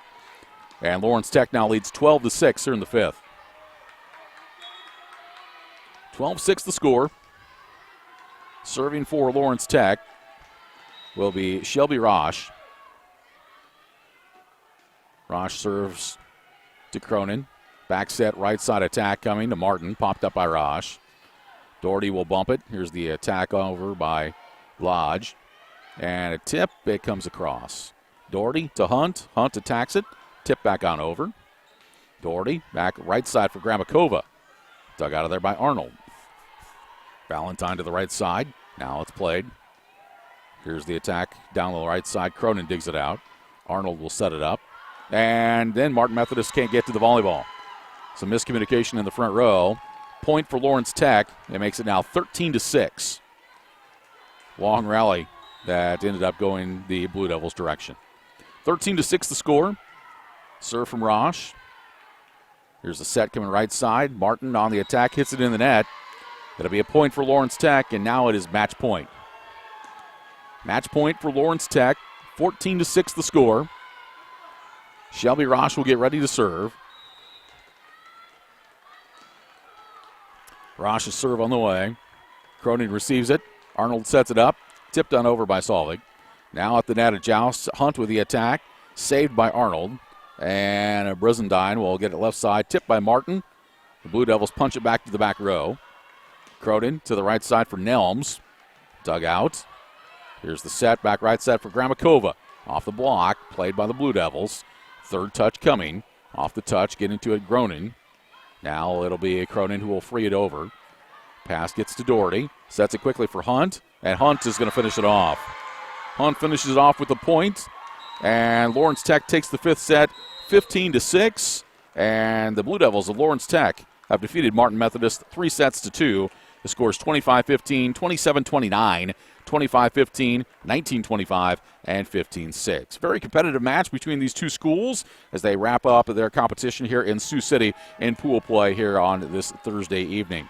And Lawrence Tech now leads 12-6 here in the fifth. 12-6 the score. Serving for Lawrence Tech will be Shelby Roche. Roche serves to Cronin. Back set, right side attack coming to Martin. Popped up by Roche. Doherty will bump it. Here's the attack over by Lodge. And a tip, it comes across. Doherty to Hunt. Hunt attacks it. Tip back on over. Doherty back right side for Gramakova. Dug out of there by Arnold. Valentine to the right side. Now it's played. Here's the attack down the right side. Cronin digs it out. Arnold will set it up. And then Martin Methodist can't get to the volleyball. Some miscommunication in the front row. Point for Lawrence Tech. It makes it now 13-6. Long rally that ended up going the Blue Devils' direction. 13-6 the score. Serve from Roche. Here's the set coming right side. Martin on the attack, hits it in the net. It'll be a point for Lawrence Tech, and now it is match point. Match point for Lawrence Tech. 14-6 the score. Shelby Roche will get ready to serve. Roche's serve on the way. Cronin receives it. Arnold sets it up. Tipped on over by Solvig. Now at the net, a joust. Hunt with the attack. Saved by Arnold. And Brizendine will get it left side. Tipped by Martin. The Blue Devils punch it back to the back row. Cronin to the right side for Nelms. Dug out. Here's the set. Back right side for Gramakova. Off the block. Played by the Blue Devils. Third touch coming. Off the touch. Getting to it, Cronin. Now it'll be Cronin who will free it over. Pass gets to Doherty. Sets it quickly for Hunt. And Hunt is going to finish it off. Hunt finishes it off with the point. And Lawrence Tech takes the fifth set 15-6. And the Blue Devils of Lawrence Tech have defeated Martin Methodist 3-2. The score is 25-15, 27-29, 25-15, 19-25, and 15-6. Very competitive match between these two schools as they wrap up their competition here in Sioux City in pool play here on this Thursday evening.